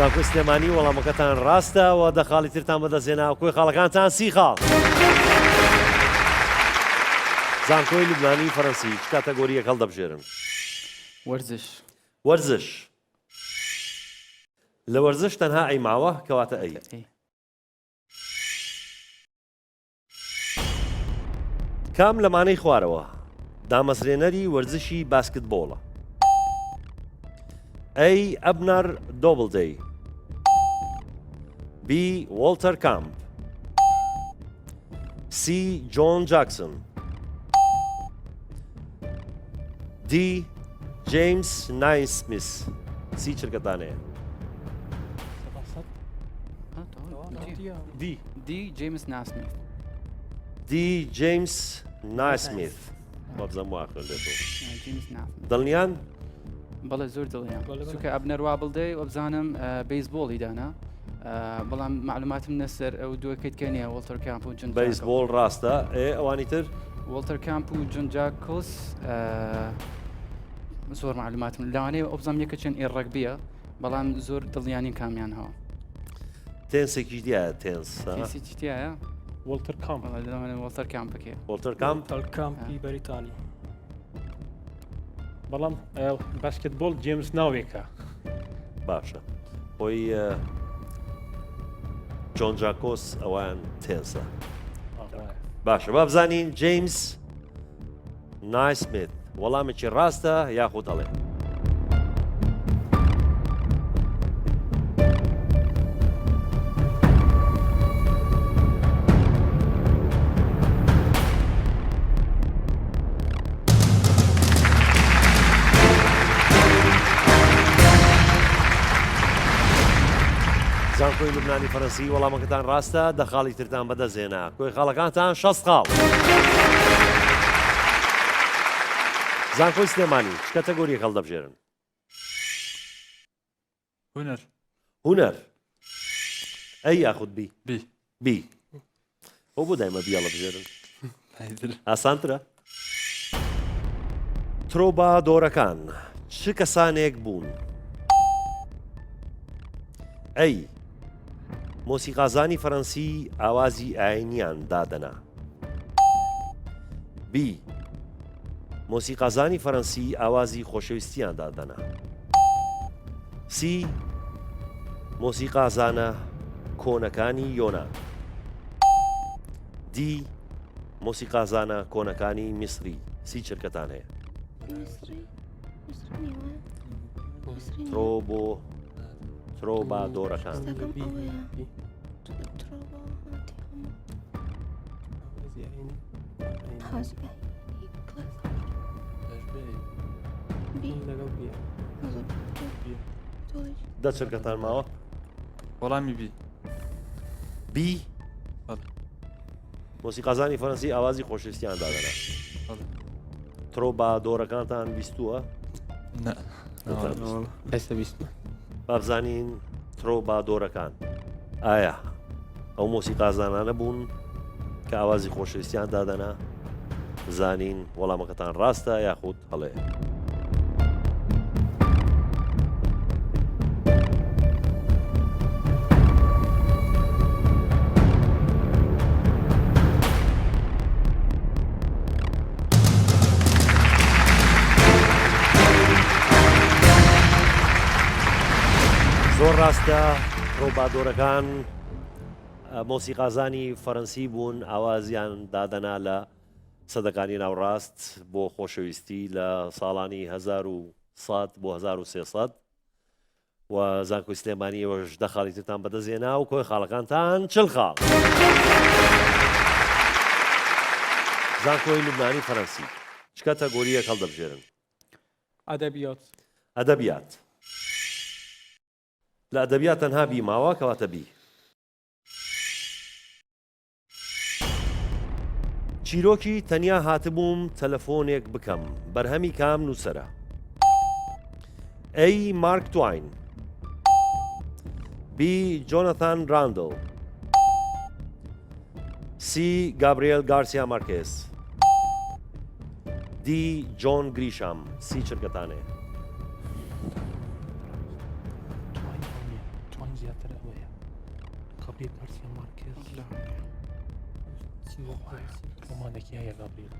Speaker 2: زانکۆی سلێمانی وەڵامەکەتان ڕاستەوە دەخاڵی ترتان بەدەستێنا کۆی خاڵەکانتان 30 خاڵ. زانکۆی لوبنانی فەڕەنسی چ کاتەگۆریەک هەڵدەبژێرن؟
Speaker 13: وەرزش.
Speaker 2: وەرزش. لە وەرزش تەنها ئەی ماوە کەواتە ئەی. کام لەمانەی خوارەوە دامەزرێنەری وەرزشی باسکتبۆڵە؟ ئەی ئەبنەر دۆبڵدەی، بی وۆڵتەر کامپ، سی جۆن جاکسن، دی جیمس نایسمیث. سی چرکەتانەیە؟
Speaker 13: دی جیمس ناسمیث.
Speaker 2: دی جیمس نایسمیث. وەبزەم واخر لێتەوە. دڵنیان؟
Speaker 13: بەڵێ زۆر دڵنیام. چونکە ئەبنەر وا بڵدەی وەبزانم بەیسبۆڵی دانا. بەڵام معلوماتم نەسەر ئەو دووەکەیت کە نییە وەڵتەر کامپ و جون
Speaker 2: بەیسبۆڵ ڕاستە. ئەوانی تر؟
Speaker 13: وەڵتەر کامپ و جون جاکۆس زۆر معلوماتم لەوانەیە ئۆبزام یەکە چەند ڕەگبیە بەڵام زۆر دڵنیانی کامیان هەوە.
Speaker 2: تێنسێکی دیایە تێنس
Speaker 13: تیایە؟
Speaker 10: وەڵتەر کامپ.
Speaker 13: وەڵتەر کامپەکە.
Speaker 2: وەڵتەر کامپ؟
Speaker 9: کامپی بەریتانی.
Speaker 10: بەڵام باسکتبۆڵ جێمس ناوێکە.
Speaker 2: باشە. خۆی جۆن جاکۆس ئەوان تێنسە. باشە با بزانین جیمس نایسمیت وەڵامێکی ڕاستە یاخود هەڵێ؟ زانکۆی لوبنانی فەڕەنسی وەڵامەکەتان ڕاستە دەخاڵی ترتان بەدەستێنا کۆی خاڵەکانتان 60 خاڵ. زانکۆی سلێمانی چ کاتەگۆریەک هەڵدەبژێرن؟
Speaker 3: هونەر.
Speaker 2: هونەر. ئەی یاخود بی؟
Speaker 3: بی.
Speaker 2: بی. ئەو بۆ دایمە بی هەڵەبژێرن؟ ئاسانترە؟ ترۆبادۆرەکان چ کەسانێک بوون؟ ئەی مۆسیقازانی فەڕەنسی ئاوازی ئاینیان دادەنا؟ بی مۆسیقازانی فەڕەنسی ئاوازی خۆشەویستیان دادەنا؟ سی مۆسیقازانە کۆنەکانی یۆنان؟ دی مۆسیقازانە کۆنەکانی میسری. سی چرکەتان هەیە؟ ترۆبادۆرەکان. دە چرکەتان ماوە؟
Speaker 3: وەڵامی بی.
Speaker 2: بی؟ مۆسیقازانی فەڕەنسی ئاوازی خۆشەویستیان دادەنا. ترۆبادۆرەکانتان بیستووە؟
Speaker 5: ئێستا بیستمە.
Speaker 2: بابزانین ترۆبادۆرەکان ئایا ئەو مۆسیقازانانە بوون کە ئاوازی خۆشەویستیان دادەنا؟ زانین وەڵامەکەتان ڕاستە یاخود هەڵێ؟ زۆر ڕاستە ترۆبادۆرەکان مۆسیقازانی فەڕەنسی بوون ئاوازیان دادەنا لە سەدەکانی ناوڕاست بۆ خۆشەویستی لە ساڵانی 1900 بۆ 1300 و زانکۆی سلێمانی ئەوەش دەخاڵی ترتان بەدەستێنا و کۆی خاڵەکانتان 40 خاڵ. زانکۆی لوبنانی فەڕەنسی چ کاتەگۆریەک هەڵدەبژێرن؟
Speaker 11: ئەدەبیات.
Speaker 2: ئەدەبیات. لە ئەدەبیات تەنها بی ماوە کەواتە بی. چیرۆکی تەنیا هاتبووم تەلەفۆنێک بکەم بەرهەمی کام نووسەرە؟ ئەی مارک توین، بی جۆنەتان راندل، سی گابریێل گارسیا مارکێز، دی جۆن گریشام. سی چرکەتانەیە؟
Speaker 10: قبل غارسيا ماركيز ڕۆمانێکی هەیە گابریێل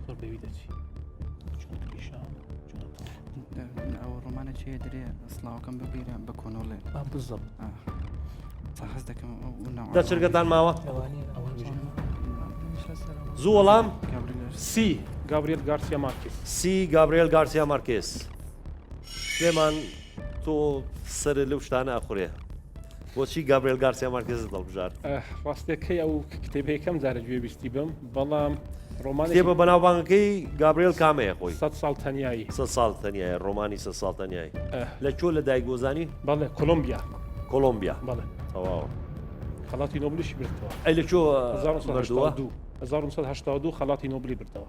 Speaker 10: زۆر بەوی دەچی
Speaker 14: ئەو ڕۆمانە چێ درێ سڵاوەکەم ببیرە بە کۆنۆڵێ
Speaker 10: بزەم
Speaker 14: حەز دەکەم
Speaker 2: دەچرگەتان ماوە زوو وەڵام
Speaker 10: سی گابریێل گارسیا مارکێز
Speaker 2: سی گابریێل گارسیا مارکێز سلێمان تۆ سەر لەو شتانە ئەخورێ بۆچی گابریێل گارسیا مارکێز دڵبژار
Speaker 10: ڕاستەکەی ئەو کتێبەکەم جارە گوێ بیستی بم بەڵام
Speaker 2: کتێبە بەناوبانگەکەی گابریێل کامەیە خۆی
Speaker 10: 100 ساڵ تەنیایی
Speaker 2: 100 ساڵ تەنیایە ڕۆمانی 100 ساڵ تەنیایی لە کۆ لە دایکگۆزانی
Speaker 10: بەڵێ کۆلۆمبیا
Speaker 2: بەڵێ تەواوە
Speaker 10: خەڵاتی نۆبلیشی بردەوە
Speaker 2: ئەی لە کۆ مردووە
Speaker 10: 1982 خەڵاتی نۆبلی بردەوە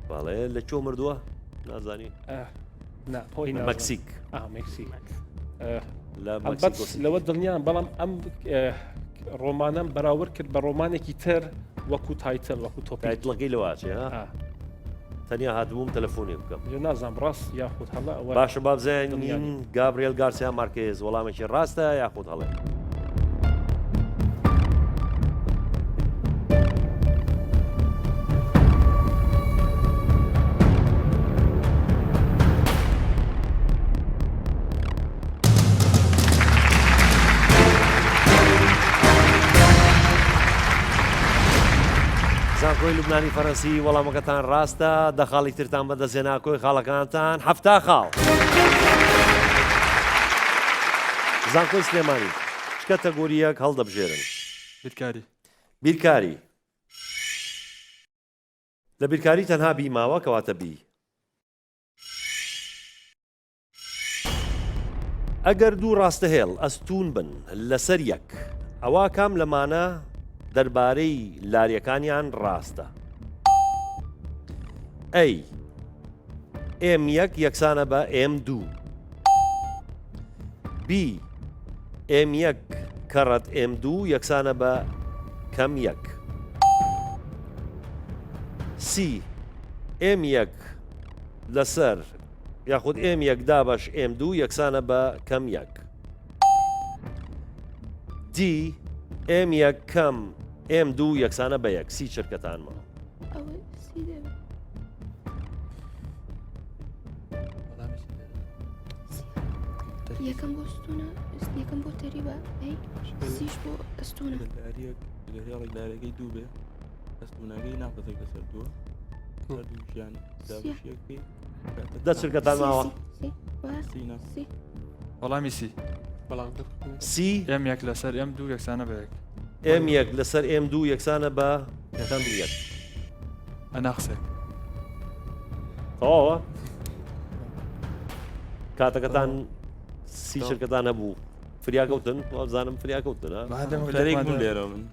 Speaker 2: بەڵێ لە کۆ مردووە نازانی مەکسیک
Speaker 10: مەکسیک لەوە دڵنیان بەڵام ئەم ڕۆمانم بەراورد کرد بە ڕۆمانێکی تر وەکو تایتل وەکو
Speaker 2: تایتڵەکەی لەواچێ تەنیا هاتبووم تەلەفۆنی بکەم
Speaker 10: نازانم ڕاست یاخود هەڵە
Speaker 2: باشە بابزانین گابریێل گارسیا مارکێز وەڵامێکی ڕاستە یاخود هەڵێ زانکۆی لوبنانی فەرەنسی وەڵامەکەتان ڕاستە دەخاڵی ترتان بەدەستێنا کۆی خاڵەکانتان هەفتا خاڵ زانکۆی سلێمانی چ کەتەگۆریەک هەڵدەبژێرن بیرکاری لە بیرکاری تەنها بیماوە کەواتە بی ئەگەر دوو ڕاستەهێڵ ئەستون بن لەسەر یەک ئەوا کام لەمانە دەربارەی لاریەکانیان ڕاستە ئەی M1 یەکسانە بە M2 B M1 کەڕەت M2 یەکسانە بە کەم یەک C M1 لەسەر یاخود M1 دابەش M2 یەکسانە بە کەم یەک D M1 کەم M2 یەکسانە بە یەک سی چرکەتانمەوە
Speaker 4: یەکەم بۆ ستونە یەکەم بۆ تەریبە سیش بۆ ئەستونە
Speaker 6: لارەکەی دوو بێ ئەستونەکەی ناقەزێک لەسەر دووە ژیان دابشیەکەی
Speaker 2: دە چرکەتان ماوە
Speaker 3: وەڵامی سی M1 لەسەر M2 یەکسانە بە یەک
Speaker 2: M1 لەسەر M2 یەکسانە بە کەم یەک
Speaker 3: ئەناقسێ
Speaker 2: تەواوە کاتەکەتان سی چرکەتان هەبوو فریاکەوتن وابزانم فریاکەوتن
Speaker 6: لێرە من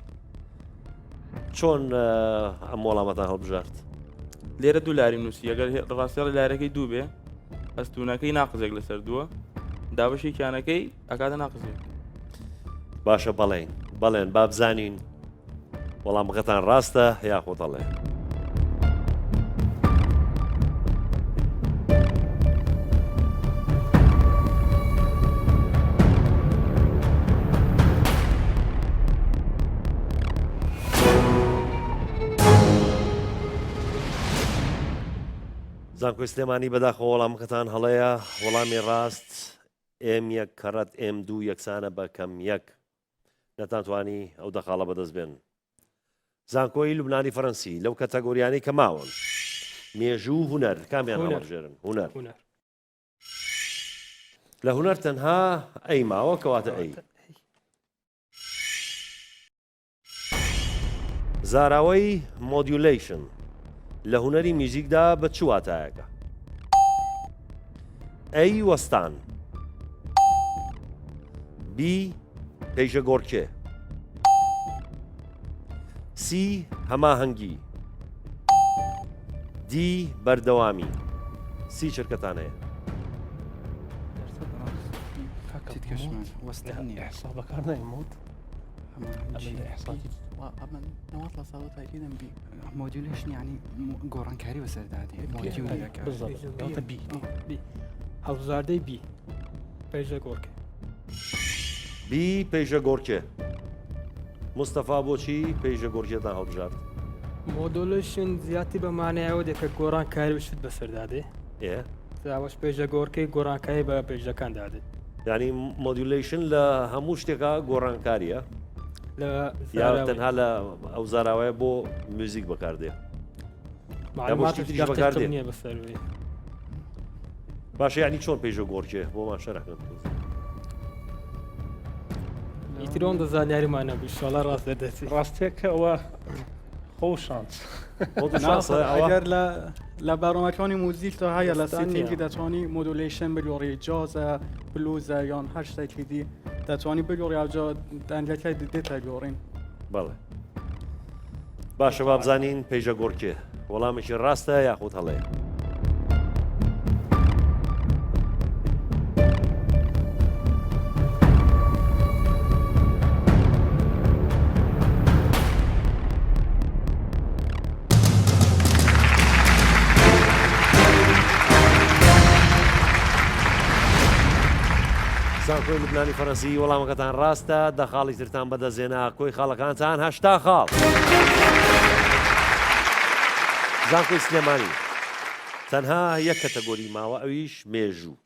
Speaker 2: چۆن ئەم وەڵامەتان هەڵبژارد
Speaker 6: لێرە دوو لاری نووسی ئەگەر ڕاستیڵی لارەکەی دوو بێ ئەستونەکەی ناقزێک لەسەر دووە دابشی کیانەکەی ئەکاتە ناقزێک
Speaker 2: باشە بەڵێن بابزانین وەڵامەکەتان ڕاستە یاخۆ دەڵێ زانکۆی سلێمانی بەداخە وەڵامەکەتان هەڵەیە وەڵامی ڕاست M1 کەڕەت M2 یەکسانە بە کەم یەک نەتانتوانی ئەو دەخاڵە بەدەست بێن زانکۆی لوبنانی فەرەنسی لەو کەتەگۆریانەی کە ماون مێژوو هونەر کامیان هەڵبژێرن هونەر لە هونەر تەنها ئەی ماوە کەواتە ئەی زاراوەی مۆدیولیشن لە هونەری میوزیکدا بە چ واتایەکە ئەی وەستان B پێیژە گۆڕکێ C هەماهەنگی D بەردەوامی سی چرکەتان هەیە
Speaker 10: حسابەکان نەیموت
Speaker 14: نوات لە ساڵ تاکیدم بی مۆدیولیشن یعنی گۆڕانکاری بەسەردادی
Speaker 9: هەڵبژاردەی بی پێیژە گۆڕکە
Speaker 2: بی پێیژە گۆرکێ مستەفا بۆچی پێیژە گۆرکێتان هەڵبژارد
Speaker 9: مۆدۆلشن زیاتی بەمانایەوە دێکە گۆڕان کاری بشت بەسەردادێ داوەش پێیژە گۆرکەی گۆڕانکاری بە پێیژەکان دادێت
Speaker 2: ینی مۆدیولیشن لە هەموو شتێکە گۆڕانکاریە یا تەنها لە ئەو زاراوەیە بۆ موزیک بەکاردێ
Speaker 9: نییە بەسەروێ
Speaker 2: باشە ینی چۆن پێیژە گۆرکێ بۆمان شەرەکەن
Speaker 9: ئیترۆم دەزانیاریمانە بشڵە ڕاست دەدەچی
Speaker 10: ڕاستێکە ئەوە خۆشانس
Speaker 11: ئەگەر لە بەڕۆمەکانی موزیکتە هەیە لە سێتێکی دەتوانی مۆدولیشن بگۆڕی جازە بلوزە یان هەر شتێکی دی دەتوانی بگۆڕی ئەوجا دەنگەکەی دێتە گۆڕین
Speaker 2: بەڵێ باشە بابزانین پێیژە گۆرکێ وەڵامێکی ڕاستە یاخود هەڵەیە زانکۆی لوبنانی فەرەنسی وەڵامەکەتان ڕاستە دە خاڵی ترتان بەدەزێنا کۆی خاڵەکانتان 8 خاڵ زانکۆی سلێمانی تەنها یەک کەتەگۆری ماوە ئەویش مێژوو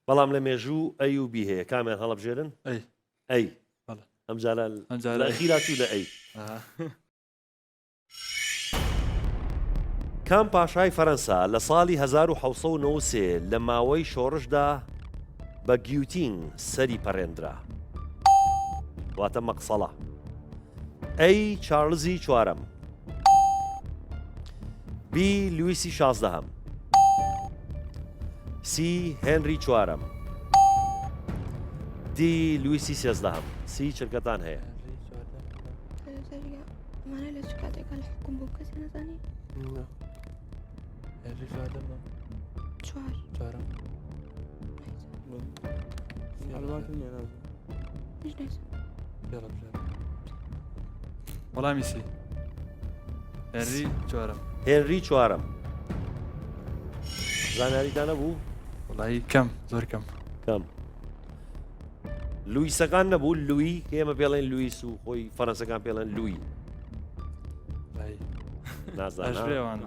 Speaker 2: بەڵام لە مێژوو ئەی و بی هەیە کامیان هەڵەبژێرن ئەی ئەمجارە لە خیراتی لە ئەی کام پاشای فەرەنسا لە ساڵی 1993 لە ماوەی شۆڕشدا بە گیوتین سەری پەڕێنرا واتە مەقسەڵە ئەی چارلزی چوارەم بی لویسی 16 سی هێنری چوارەم دی لویسی 13 سی چرکەتان هەیە
Speaker 4: لە چ کاتێکە لە حکوم بۆ کەسی نەزانی
Speaker 3: وەڵامی سی
Speaker 2: هێنری چوارەم زانیاریتان نەبوو
Speaker 3: وڵایی کەم زۆر کەم
Speaker 2: لویسەکان نەبوو لوی ئێمە پێڵێن لویس و خۆی فەرەنسەکان پێڵێن لوی نازانێوان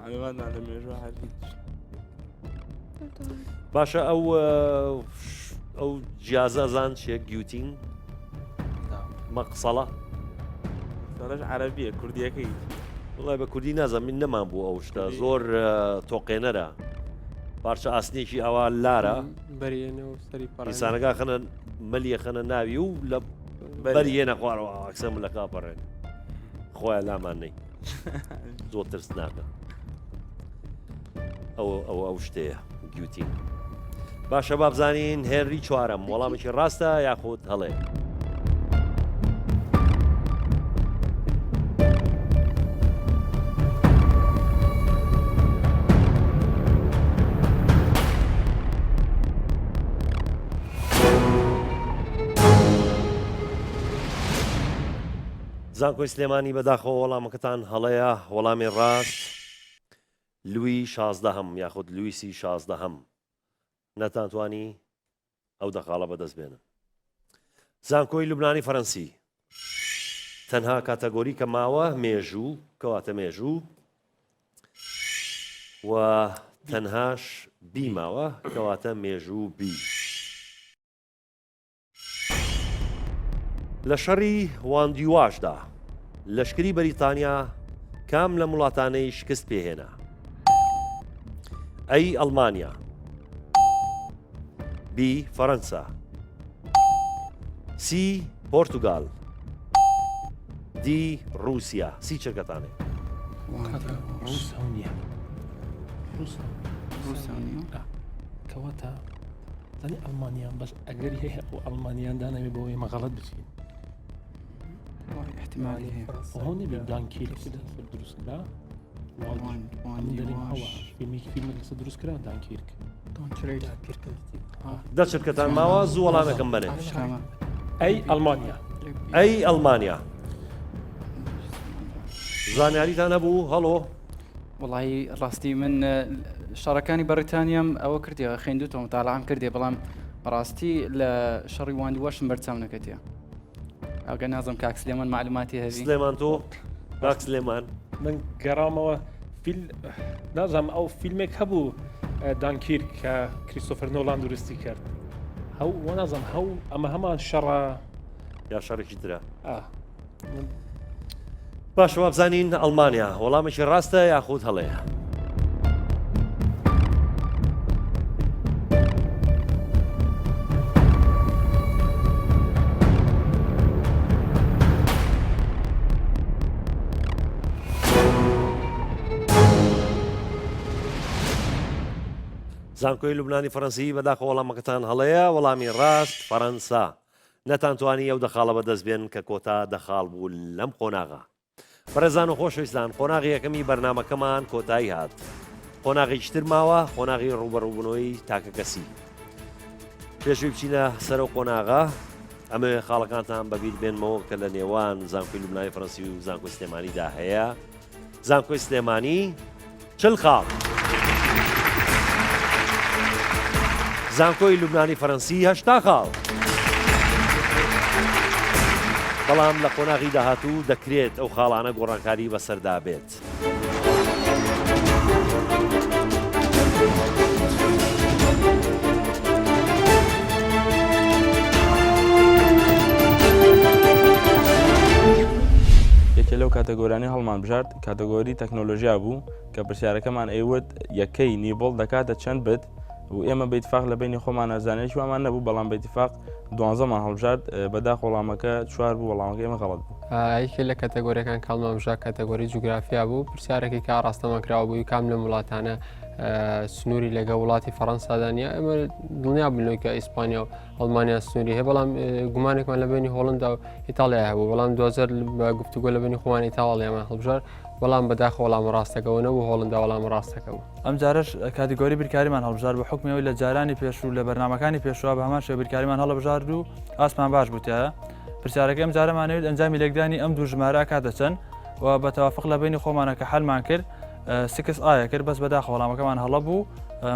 Speaker 2: باشە ئەو جیازە زان چێک گیوتین مەقسەڵە
Speaker 6: عەرەبیە کوردیەکەی
Speaker 2: وڵای بە کوردی نازانین نەمان بوو ئەو شتە زۆر تۆقێنەرە پارچە ئاسنێکی ئەوە لارە ئینسانەکە خەنە مەلیە خەنە ناوی و لە بەریێنە خوارەوە ئەکسە ملەکە پەڕێن خۆیان لامان نەی زۆر ترس ناکە ئەو شتەیە گیوتین باشە بابزانین هێنری چوارەم وەڵامێکی ڕاستە یاخود هەڵێ زانکۆی سلێمانی بەداخەوە وەڵامەکەتان هەڵەیە وەڵامی ڕاست لوی 16 یاخود لویسی 16 نەتانتوانی ئەو دەخاڵە بەدەست بێنن زانکۆی لوبنانی فەرەنسی تەنها کاتەگۆری کە ماوە مێژوو کەواتە مێژوو و تەنهاش بی ماوە کەواتە مێژوو بی لە شەڕی واندیواشدا لەشکری بەریتانیا کام لە وڵاتانەی شکست پێهێنا ئەی ئەڵمانیا بی فەرەنسا سی پۆرتوگال دی رووسیا سی چەکەتانێ
Speaker 10: کەواتە زانانی ئەڵمانیان بەس ئەگەری هەیە و ئەڵمانیان دانەوێت بۆەوەی مەغەڵەت بچین
Speaker 14: احتمالی هەیە
Speaker 10: هۆنی دانکیرکی دروستکرا فیلمێکی فیلم لەسەر دروستکرا دانکیرک
Speaker 2: دە چرکەتان ماوە زوو وەڵامێکم بنێ
Speaker 10: ئەی ئەڵمانیا
Speaker 2: ئەی ئەڵمانیا زانیاریتان هەبوو هەڵۆ
Speaker 13: وڵی ڕاستی من شارەکانی بەریتانیام ئەوە کردیەوە خوێندوتەوە متاڵعام کردێ بەڵام ڕاستی لە شەڕی واندیوەشم بەرچاو نەکەتێ ئەگە نازم کاک سلێمان معلوماتی هەبی
Speaker 2: سلێمان تۆ کاک سلێمان
Speaker 10: من گەڕامەوە نازانم ئەو فیلمێک هەبوو دانکیر کە کریستۆفەر نۆڵان درستی کرد هەو نازانم ئەمە هەمان شەڕە
Speaker 2: یا شەڕێکی ترە باشەوە بزانین ئەڵمانیا وەڵامێکی ڕاستە یاخود هەڵەیە زانکۆی لوبنانی فەڕەنسی بەداخە وەڵامەکەتان هەڵەیە وەڵامی ڕاست فەڕەنسا نەتانتوانی ئەو دەخاڵە بەدەست بێن کە کۆتا دەخاڵ بوو لەم قۆناغا بەڕێزان و خۆشەویستان قۆناغی یەکەمی بەرنامەکەمان کۆتایی هات قۆناغی تر ماوە قۆناغی ڕوبەڕووبوونەوەی تاکە کەسی پێشوی بچینە سەر و قۆناغا ئەمە خاڵەکانتان بەبییر بێنمەوە کە لە نێوان زانکۆی لوبنانی فەڕەنسی و زانکۆی سلێمانیدا هەیە زانکۆی سلێمانی چل خاڵ زانکۆی لوبنانی فەڕەنسی هەشتا خاڵ بەڵام لە قۆناغی داهاتوو دەکرێت ئەو خاڵانە گۆڕانکاری بەسەردا بێت.
Speaker 6: یەکێ لەو کاتەگۆرانی هەڵمان بژارد کاتەگۆری تەکنۆلۆژیا بوو کە پرسیارەکەمان ئەیوت یەکەی نیبڵ دەکاتە چەند بت و ئێمە بەیتفاق لە بینی خۆمان نازانێت وامان نەبوو بەڵام بەیتفاق دوانزەمان هەڵبژارد بەداخ وەڵامەکە چوار بوو وەڵامەکە ئێمە غەڵەت بوو.
Speaker 5: یەکێ لە کاتەگۆریەکان کاڵمان بژار کاتەگۆری جوگرافیا بوو پرسیارێکی کا ڕاستەمان کراوە بووی کام لە وڵاتانە سنووری لەگە وڵاتی فەڕەنسادانیا ئێمە دڵنیا بووین کە ئیسپانیا و ئەڵمانیا سنووری هەیە بەڵام گومانێکمان لە بینی هۆڵندا و ئیتالیا هەبوو بەڵام دوزار بە گفتوگۆ لە بینی خۆمان ئیتاڵیامان هەڵبژار بەڵام بەداخە وەڵام ڕاستەکەەوە نەبوو هۆڵندا وەڵام ڕاستەکە بوو.
Speaker 3: ئەم جارش کاتیگۆری بیرکاریمان هەڵبژار بە حکمەوەی لە جارانی پێش و لە بەرنامەکانی پێشوا بە هەمان شێوە بیرکاریمان هەڵبژارد و ئاسمان باش بووتیایە پرسیارەکە ئەم جارەمانەوێت ئەنجامی لێکدانی ئەم دوو ژمارە کاتە چەند و بە تەوافق لە بینی خۆمانە کە حەلمان کرد سکس ئایا کرد بەس بەداخە وەڵامەکەمان هەڵە بوو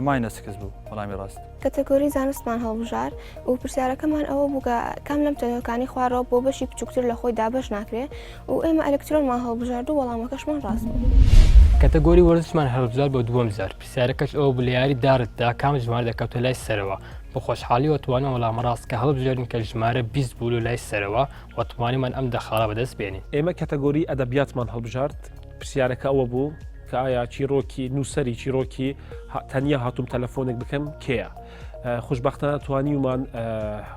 Speaker 3: ماینە سکس بوو وەڵامی ڕاست.
Speaker 4: کاتەگۆری زانستمان هەڵبژار و پرسیارەکەمان ئەوە بوو کە کام لەم تەنەکانی خوارەوە بۆ بەشی بچووکتر لە خۆی دابش ناکرێت و ئێمە ئەلکترۆنمان هەڵبژارد و وەڵامەکەشمان ڕاست بوو.
Speaker 9: کاتەگۆری وەرزشمان هەڵبژار بۆ دووەم جار پرسیارەکەش ئەوە بوو لە یاری دارتدا کام ژمارە دەکەوتە لای سەرەوە بە خۆشحالیەوە توانە وەڵامە ڕاست کە هەڵبژێرن کە ژمارە 20 بوو لای سەرەوە و توانیمان ئەم دەخاڵە بەدەست بێنین.
Speaker 10: ئێمە کاتەگۆری ئەدەبیاتمان هەڵبژارد پرسیارەکە ئەوە بوو کە ئایا چیرۆکی نووسری چیرۆکی تەنیا هاتووم تەلەفۆنێک بکەم کێیە خوشببختانە توانیومان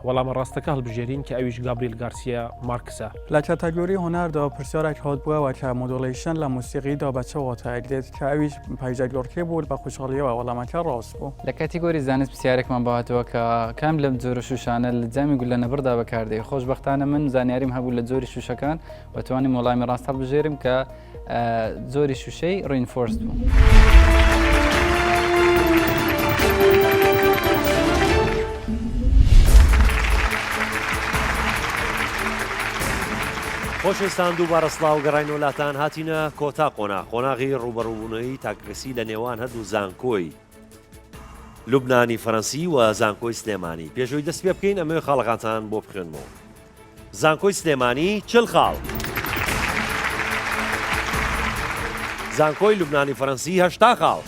Speaker 10: وەڵامە ڕاستەکە هەڵبژێرین کە ئەویش گابریل گارسیا مارکسە.
Speaker 11: لە کاتەگۆری هۆناردا پرسیارێک هات بووەوە کە مۆدۆلیشن لە موسیقیدا بە چ واتایەک دێت کە ئەویش پایجەگلۆرکێ بوو بە خوشحاڵیەوە وەڵامەکە ڕاست بوو.
Speaker 8: لە کاتیگۆری زانست پرسیارێکمان بەهاتەوە کە کام لەم جۆرە شوشانە لە جامی گول لە نەبەردا بەکاردێ خۆشببختانە من زانیاریم هەبوو لە جۆری شوشەکان بەتوانیم وەڵامی ڕاست هەڵبژێرم کە زۆری شوشەی ڕینفۆرس بوو.
Speaker 2: خۆشەویستان دووبارە سڵاو گەڕین وڵاتان هاتینە کۆتا قۆناغی ڕوبەڕووبوونەوەی تاکەسی لە نێوان هەردوو زانکۆی لوبنانی فەڕەنسی و زانکۆی سلێمانی پێشەوەی دەست پێ بکەین ئەمە خاڵەکانتان بۆ بخوێنمەوە. زانکۆی سلێمانی چل خاڵ زانکۆی لوبنانی فەڕەنسی هەشتا خاڵ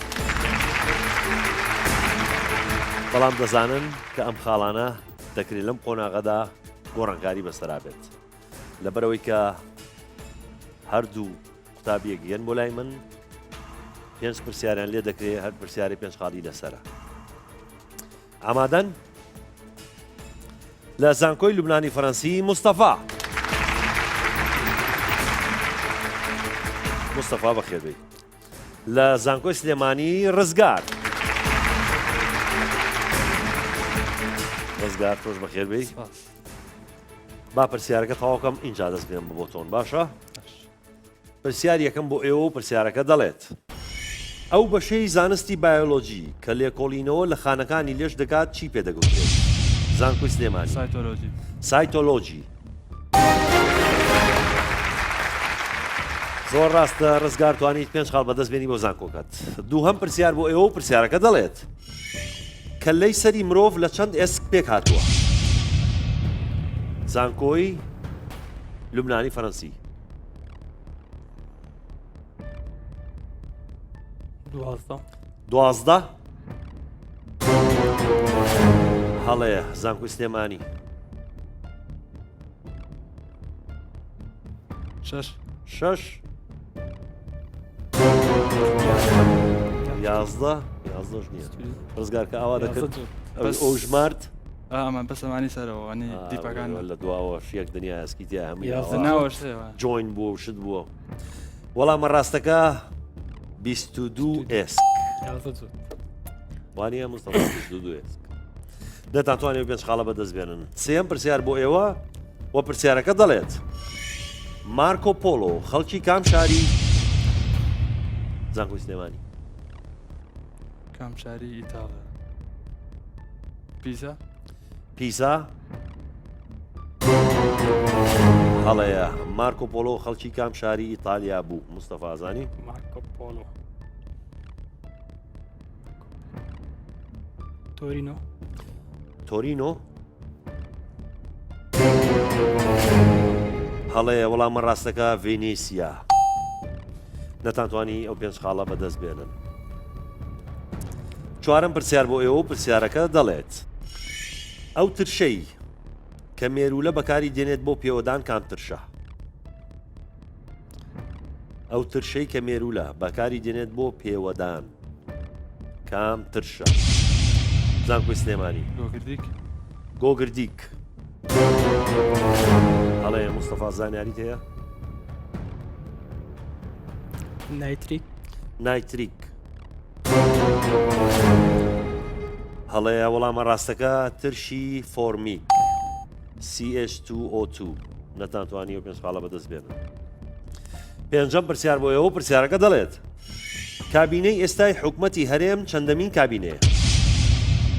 Speaker 2: بەڵام دەزانن کە ئەم خاڵانە دەکرێت لەم قۆناغەدا گۆڕانکاری بەسەرا بێت لەبەرەوەی کە هەردوو قوتابیەک گەن بۆ لای من 5 پرسیاریان لێ دەکرێت هەر پرسیاری 5 خاڵی لەسرە. ئامادەن؟ لە زانکۆی لوبنانی فەڕەنسی مستەفا بەخێربێی. لە زانکۆی سلێمانی ڕزگار تۆش بەخێربێی. با پرسیارەکە تەواوکەم ئینجا دەست بێن بۆ تۆن باشە؟ پرسیار یەکەم بۆ ئێوە و پرسیارەکە دەڵێت ئەو بەشەی زانستی بایۆلۆجی کە لێکۆڵینەوە لە خانەکانی لێش دەکات چی پێدەگوترێت؟ زانکۆی سلێمانی سایتۆلۆجی. زۆر ڕاستە ڕزگار توانیت 5 خاڵ بەدەست بێنی بۆ زانکۆکەت. دووهەم پرسیار بۆ ئێوە و پرسیارەکە دەڵێت کەلەی سەری مرۆڤ لە چەند ئێسک پێک هاتووە؟ زانکۆی لوبنانی فەڕەنسی. دوازدە. هەڵەیە زانکۆی سلێمانی. 6. 11 نییە ڕزگارکە ئاوا دەکرد ئەو ژمارد
Speaker 3: ئەمە بەسەمانی سەرەوە دیپەکان
Speaker 2: لە دواوە شیەک دنیا ئەسکیتیا هەمووی جۆین بووە و شت بووە. وەڵامە ڕاستەکە 22 ئێسک وانە مستەفا 22 ئێسک. دەتانتوانێت پێنج خاڵە بەدەست بێنن. سێم پرسیار بۆ ئێوە و پرسیارەکە دەڵێت مارکۆ پۆلۆ خەڵکی کام شاری زانکۆی سلێمانی؟
Speaker 3: کام شاری ئیتاڵیا؟ پیسا؟
Speaker 2: پیسا؟ هەڵەیە مارکۆ پۆلۆ خەڵکی کام شاری ئیتالیا بوو؟ مستەفا ئازانی؟
Speaker 9: مارکۆ پۆلۆ
Speaker 2: تۆرینۆ؟ هەڵەیە وەڵامە ڕاستەکە ڤێنیسیا. نەتانتوانی ئەو پێنج خاڵە بەدەست بێنن. چوارم پرسیار بۆ ئێوە و پرسیارەکە دەڵێت ئەو ترشەی کە مێرولە بەکاری دێنێت بۆ پێوەدان کام ترشە؟ ئەو ترشەی کە مێرولە بەکاری دێنێت بۆ پێوەدان کام ترشە؟ زانکۆی سلێمانی. گۆگردیک. هەڵەیە مستەفا زانیاریت هەیە؟ نایتریک. هەڵەیە وەڵامە ڕاستەکە ترشی فۆرمیک CH2O2. نەتانتوانی و پێنج خاڵە بەدەست بێنن. پێنجەم پرسیار بۆ ئێوە پرسیارەکە دەڵێت کابینەی ئێستای حکومەتی هەرێم چەندەمین کابینەیە؟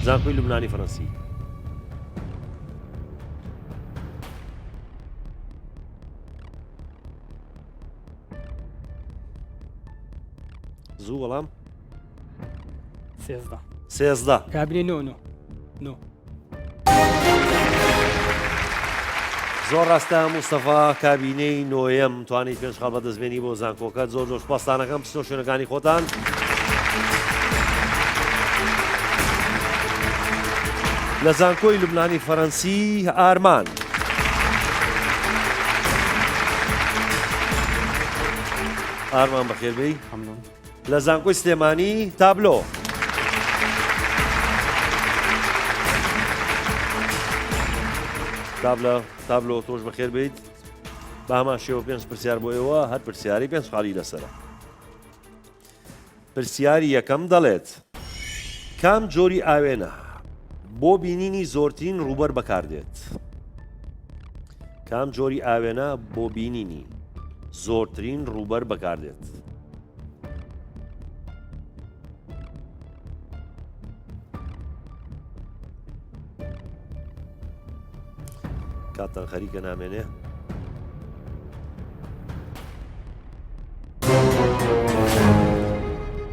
Speaker 2: زانکۆی لوبنانی فەڕەنسی. زوو وەڵام 13.
Speaker 9: کابینەی نۆ.
Speaker 2: زۆر ڕاستە مستەفا کابینەی نۆیەم توانیت پێنج خاڵ بەدەستبێنی بۆ زانکۆکەت. زۆر سوپاسدانەکەم پستۆ شوێنەکانی خۆتان. لە زانکۆی لوبنانی فەڕەنسی ئارمان. ئارمان بەخێربەی. لە زانکۆی سلێمانی تابلۆ. تابلۆ تۆش بەخێر بیت. بە هەمان شێوە پێنج پرسیار بۆ ئێوە هەر پرسیاری پێنج خاڵی لەسەرە. پرسیاری یەکەم دەڵێت کام جۆری ئاوێنە بۆ بینینی زۆرترین ڕووبەر بەکاردێت؟ کام جۆری ئاوێنە بۆ بینینی زۆرترین ڕووبەر بەکاردێت؟ کاتان خەریکە نامێنێ.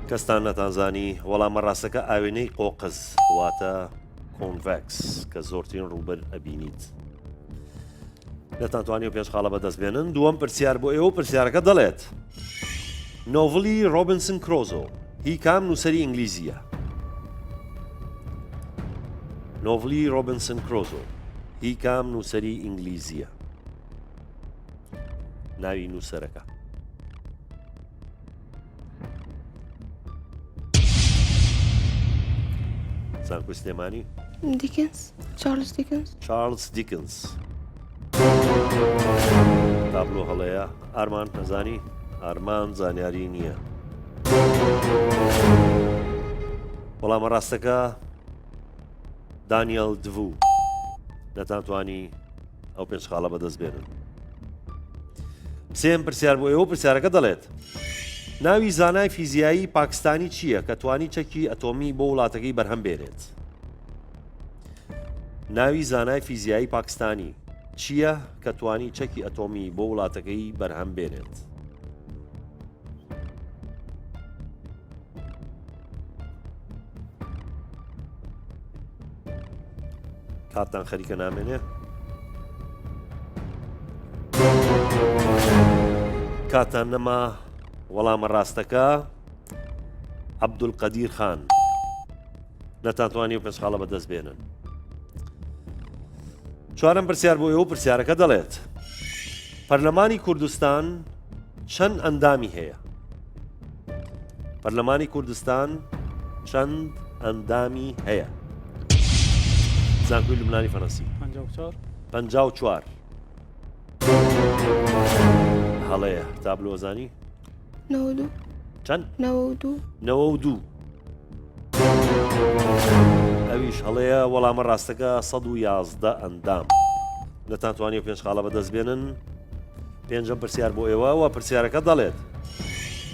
Speaker 2: کەستان نەتانزانی وەڵامە ڕاستەکە ئاوێنەی قۆقز واتە کۆنڤەکس کە زۆرترین ڕووبەر ئەبینیت. نەتانتوانی و پێنج خاڵە بەدەست بێنن. دووەم پرسیار بۆ ئێوە پرسیارەکە دەڵێت نۆڤڵی ڕۆبنسن کرۆزۆ هی کام نووسەری ئینگلیزیە؟ نۆڤڵی ڕۆبنسن کرۆزۆ هی کام نووسەری ئینگلیزیە؟ ناوی نووسەرەکە. زانکۆی سلێمانی. چارلز دیکنز. تابلۆ هەڵەیە. ئارمان نەزانی؟ ئارمان زانیاری نییە. وەڵامە ڕاستەکە دانیێل دڤوو. نەتانتوانی ئەو پێنج خاڵە بەدەست بێنن. سێم پرسیار بۆ ئێوە پرسیارەکە دەڵێت ناوی زانای فیزیایی پاکستانی چییە کە توانی چەکی ئەتۆمی بۆ وڵاتەکەی بەرهەم بێنێت؟ ناوی زانای فیزیایی پاکستانی چییە کە توانی چەکی ئەتۆمی بۆ وڵاتەکەی بەرهەم بێنێت؟ کاتتان خەریکە نامێنێ کاتان نەما وەڵامە ڕاستەکە عەبدولقەدیر خان نەتانتوانی و پێنج خاڵە بەدەست بێنن چوارەم پرسیار بۆ ئێوە پرسیارەکە دەڵێت پەرلەمانی کوردستان چەند ئەندامی هەیە پەرلەمانی کوردستان چەند ئەندامی هەیە زانکۆی لوبنانی فەڕەنسی 54 هەڵەیە تابلۆزانی
Speaker 4: 92
Speaker 2: چەند
Speaker 4: 92
Speaker 2: 92 ئەویش هەڵەیە وەڵامە ڕاستەکە 111 ئەندام نەتانتوانی و پێنج خاڵە بەدەست بێنن پێنجەم پرسیار بۆ ئێوە و پرسیارەکە دەڵێت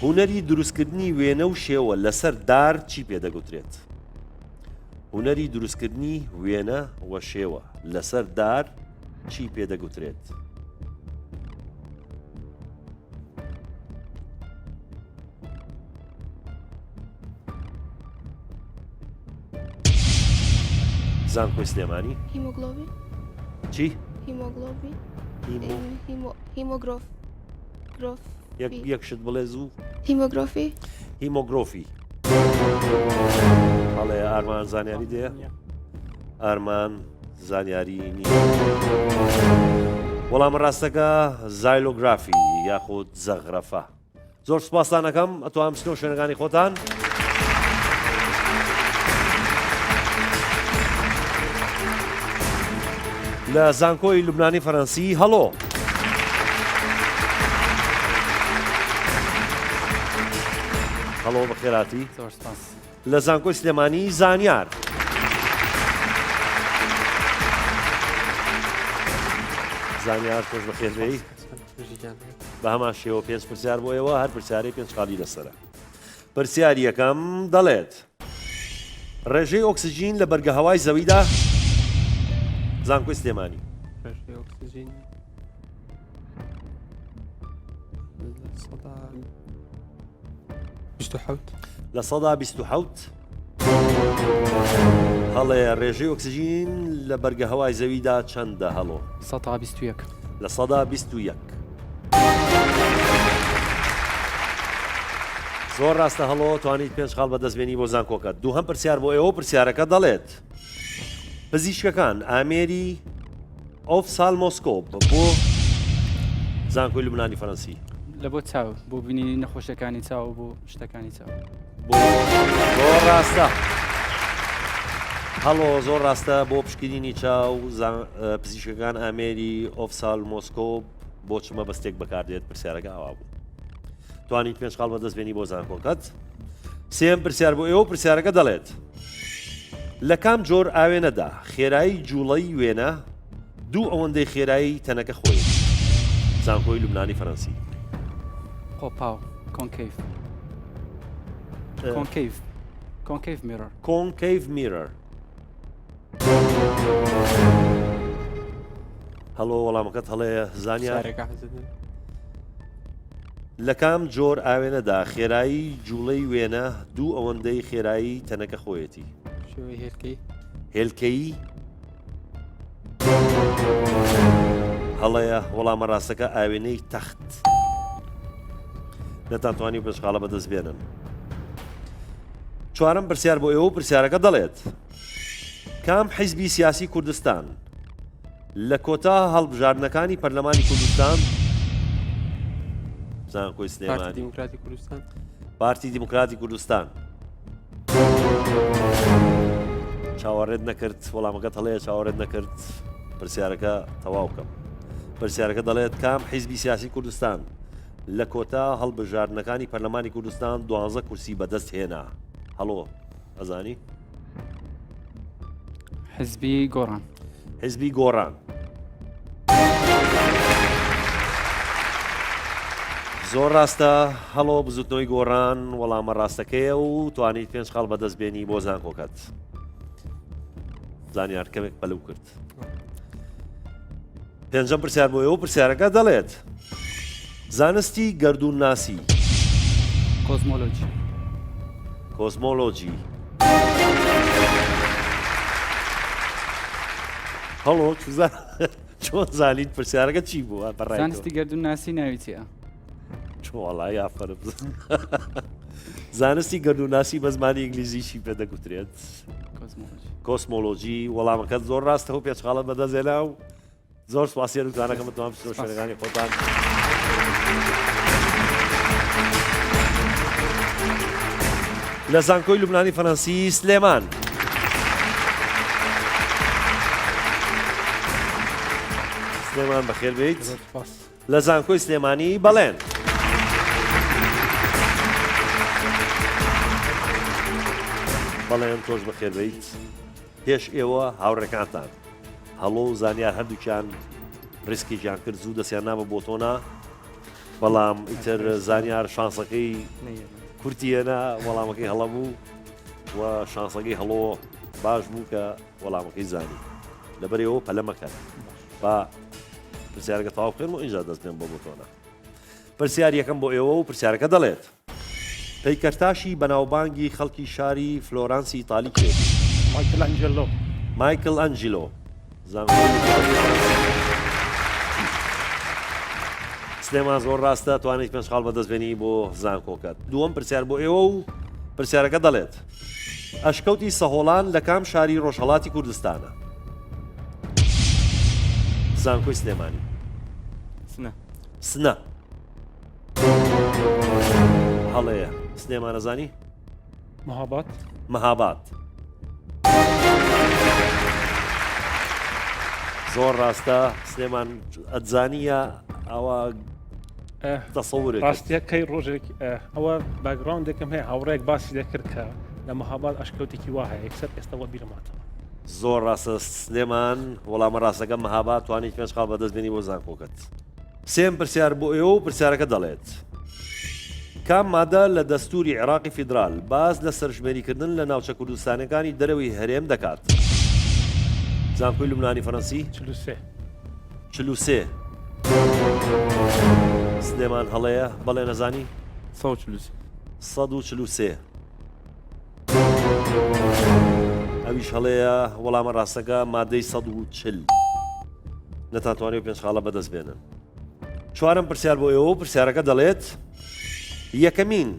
Speaker 2: هونەری دروستکردنی وێنە و شێوە لەسەر دار چی پێدەگوترێت هونەری دروستکردنی وێنە و شێوە لەسەر دار چی پێدەگوترێت زانکۆی سلێمانی
Speaker 4: هیمۆگلۆبین
Speaker 2: چی؟
Speaker 4: هیمۆگلۆبین هیمۆگرۆف
Speaker 2: یەکشت بڵێ زوو
Speaker 4: هیمۆگرۆفی
Speaker 2: هیمۆگرۆفی هەڵێ ئارمان زانیاری دێ ئارمان زانیاری نییە وەڵامە ڕاستەکە زایلۆگرافی یاخود زەغرەفە زۆر سوپاسان دەکەم ئەتوانم بچنەوە شوێنەکانی خۆتان لە زانکۆی لوبنانی فەڕەنسی هەڵۆ هەڵۆ بەخێراتی لە زانکۆی سلێمانی زانیار زانیار خۆش بەخێربێی بە هەمان شێوە پێنج پرسیار بۆ ئێوە هەر پرسیارەی پێنج خاڵی لەسەرە پرسیاری یەکەم دەڵێت ڕێژەی ئۆکسجین لە بەرگە هەوای زەویدا زانکۆی سلێمانی لە سەدا 27 هەڵێ ڕێژەی ئۆکسجین لە بەرگە هەوای زەویدا چەندە هەڵۆ
Speaker 13: 121
Speaker 2: لە سەدا 21 زۆر ڕاستە هەڵۆ توانیت پێنج خاڵ بەدەستبێنی بۆ زانکۆکە دووهەم پرسیار بۆ ئێوە پرسیارەکە دەڵێت پزیشکەکان ئامێری ئۆفسالمۆسکۆپ بۆ زانکۆی لوبنانی فەڕەنسی
Speaker 13: لە بۆ چاو بۆ بینی نەخۆشەکانی چاو بۆ شتەکانی چاو
Speaker 2: زۆر ڕاستە هەڵۆ زۆر ڕاستە بۆ پشکنینی چاو پزیشکەکان ئامێری ئۆفسالمۆسکۆپ بۆ چمە بەستێک بەکاردێت پرسیارەکە ئاوا بوو توانیت پێنج خاڵ بەدەستبێنی بۆ زانکۆکەت سێم پرسیار بۆ ئێوە پرسیارەکە دەڵێت لە کام جۆر ئاوێنەدا خێرایی جوڵەی وێنە دوو ئەوەندەی خێرایی تەنەکە خۆی زانکۆی لوبنانی فەڕەنسی
Speaker 13: قۆپاو کۆنکەیف کۆنکەیف میرۆر
Speaker 2: کۆنکەیف میرۆر هەڵۆ وەڵامەکەت هەڵەیە زانیار لە کام جۆر ئاوێنەدا خێرایی جوڵەی وێنە دوو ئەوەندەی خێرایی تەنەکە خۆیەتی هێلکەیی هەڵەیە وەڵامە ڕاستەکە ئاوێنەی تەخت نەتانتوانی و پێشخاڵە بەدەست بێنن چوارەم پرسیار بۆ ئێوە پرسیارەکە دەڵێت کام حیزبی سیاسی کوردستان لە کۆتا هەڵبژاردنەکانی پەرلەمانی کوردستان زانکۆی سلێمانی پارتی دیموکراتی کوردستان چاوەڕێت نەکرد وەڵامەکەت هەڵەیە چاوەڕێت نەکرد پرسیارەکە تەواو بکەم پرسیارەکە دەڵێت کام حیزبی سیاسی کوردستان لە کۆتا هەڵبژاردنەکانی پەرلەمانی کوردستان 12 کورسی بەدەست هێنا هەڵۆ ئەزانی
Speaker 13: حزبی گۆڕان
Speaker 2: حزبی گۆڕان زۆر ڕاستە هەڵۆ بزوتنەوەی گۆڕان وەڵامە ڕاستەکەیە و توانیت پێنج خاڵ بەدەستبێنی بۆ زانکۆکەت زانیار کەمێک بەلەو کرد پێنجەم پرسیار بۆ ئێوە پرسیارەکە دەڵێت زانستی گەردوون ناسی کۆزمۆلۆجی هەڵۆ چۆن زانیت پرسیارەکە چی بووە بەڕای
Speaker 13: زانستی گردون ناسی ناوی چیە؟
Speaker 2: چۆڵای یافرە زانستی گەردوناسی بە زمانی ئینگلیزیشی پێ دەگوترێت کۆسمۆلۆژی وەڵامەکەت زۆر ڕاستەوە پێچخاڵە بەدەزێنا و زۆر سوپاسیە دوکانەکەم بەتوان بچنەوە شوێنەکانی خۆتان. لە زانکۆی لوبنانی فەڕەنسی سلێمان سلێمان بەخێر بێیت. لە زانکۆی سلێمانی بەڵێن بەڵێن تۆش بەخێر بێیت. پێش ئێوە هاوڕێکانتان هەڵۆ و زانیار هەردووکیان ڕیسکێکیان کرد زوو دەستیان نامە بۆ تۆنا بەڵام ئیتر زانیار شانسەکەی کورتیەنە وەڵامەکەی هەڵە بوو و شانسەکەی هەڵۆ باش بوو کە وەڵامەکەی زانی لەبەرەوە پەلە مەکەن با پرسیارەکە تەواو بکەن و ئینجا دەست پێم بۆ تۆنا. پرسیار یەکەم بۆ ئێوە و پرسیارەکە دەڵێت پەیکەرتاشی بەناوبانگی خەڵکی شاری فلۆرانسی ئیتالی کێ؟ مایکل ئەنجلۆ. سلێمان زۆر ڕاستە توانێت پێنج خاڵ بەدەستبێنی بۆ زانکۆکەت. دووەم پرسیار بۆ ئێوە و پرسیارەکە دەڵێت ئەشکەوتی سەهۆڵان لە کام شاری ڕۆژهەڵاتی کوردستانە؟ زانکۆی سلێمانی. سنە. هەڵەیە سلێمانە زانی؟ مەهاباد. زۆر ڕاستە سلێمان ئەتزانیە ئەوە تەسەورێک
Speaker 10: ڕاستیەکەی ڕۆژێک ئەوە باگراوندێکم هەیە هاوڕێک باسی دەکرد کە لە مەهاباد ئەشکەوتێکی وا هەیە یەکسەر ئێستاوە بیرماتەوە.
Speaker 2: زۆر ڕاستە سلێمان وەڵامە ڕاستەکە مەهاباد توانیت پێنج خاڵ بەدەستبێنی بۆ زانکۆکەت. سێم پرسیار بۆ ئێوە و پرسیارەکە دەڵێت کام مادە لە دەستوری عێراقی فیدرال باز لە سەرژمێریکردن لە ناوچە کوردستانەکانی دەرەوەی هەرێم دەکات؟ زانکۆی لوبنانی فەڕەنسی 43. سلێمان هەڵەیە بەڵێ نەزانی؟ 143. ئەویش هەڵەیە وەڵامە ڕاستەکە مادەی 140 نەتانتوانێت پێنج خاڵە بەدەست بێنن. چوارم پرسیار بۆ ئێوە و پرسیارەکە دەڵێت یەکەمین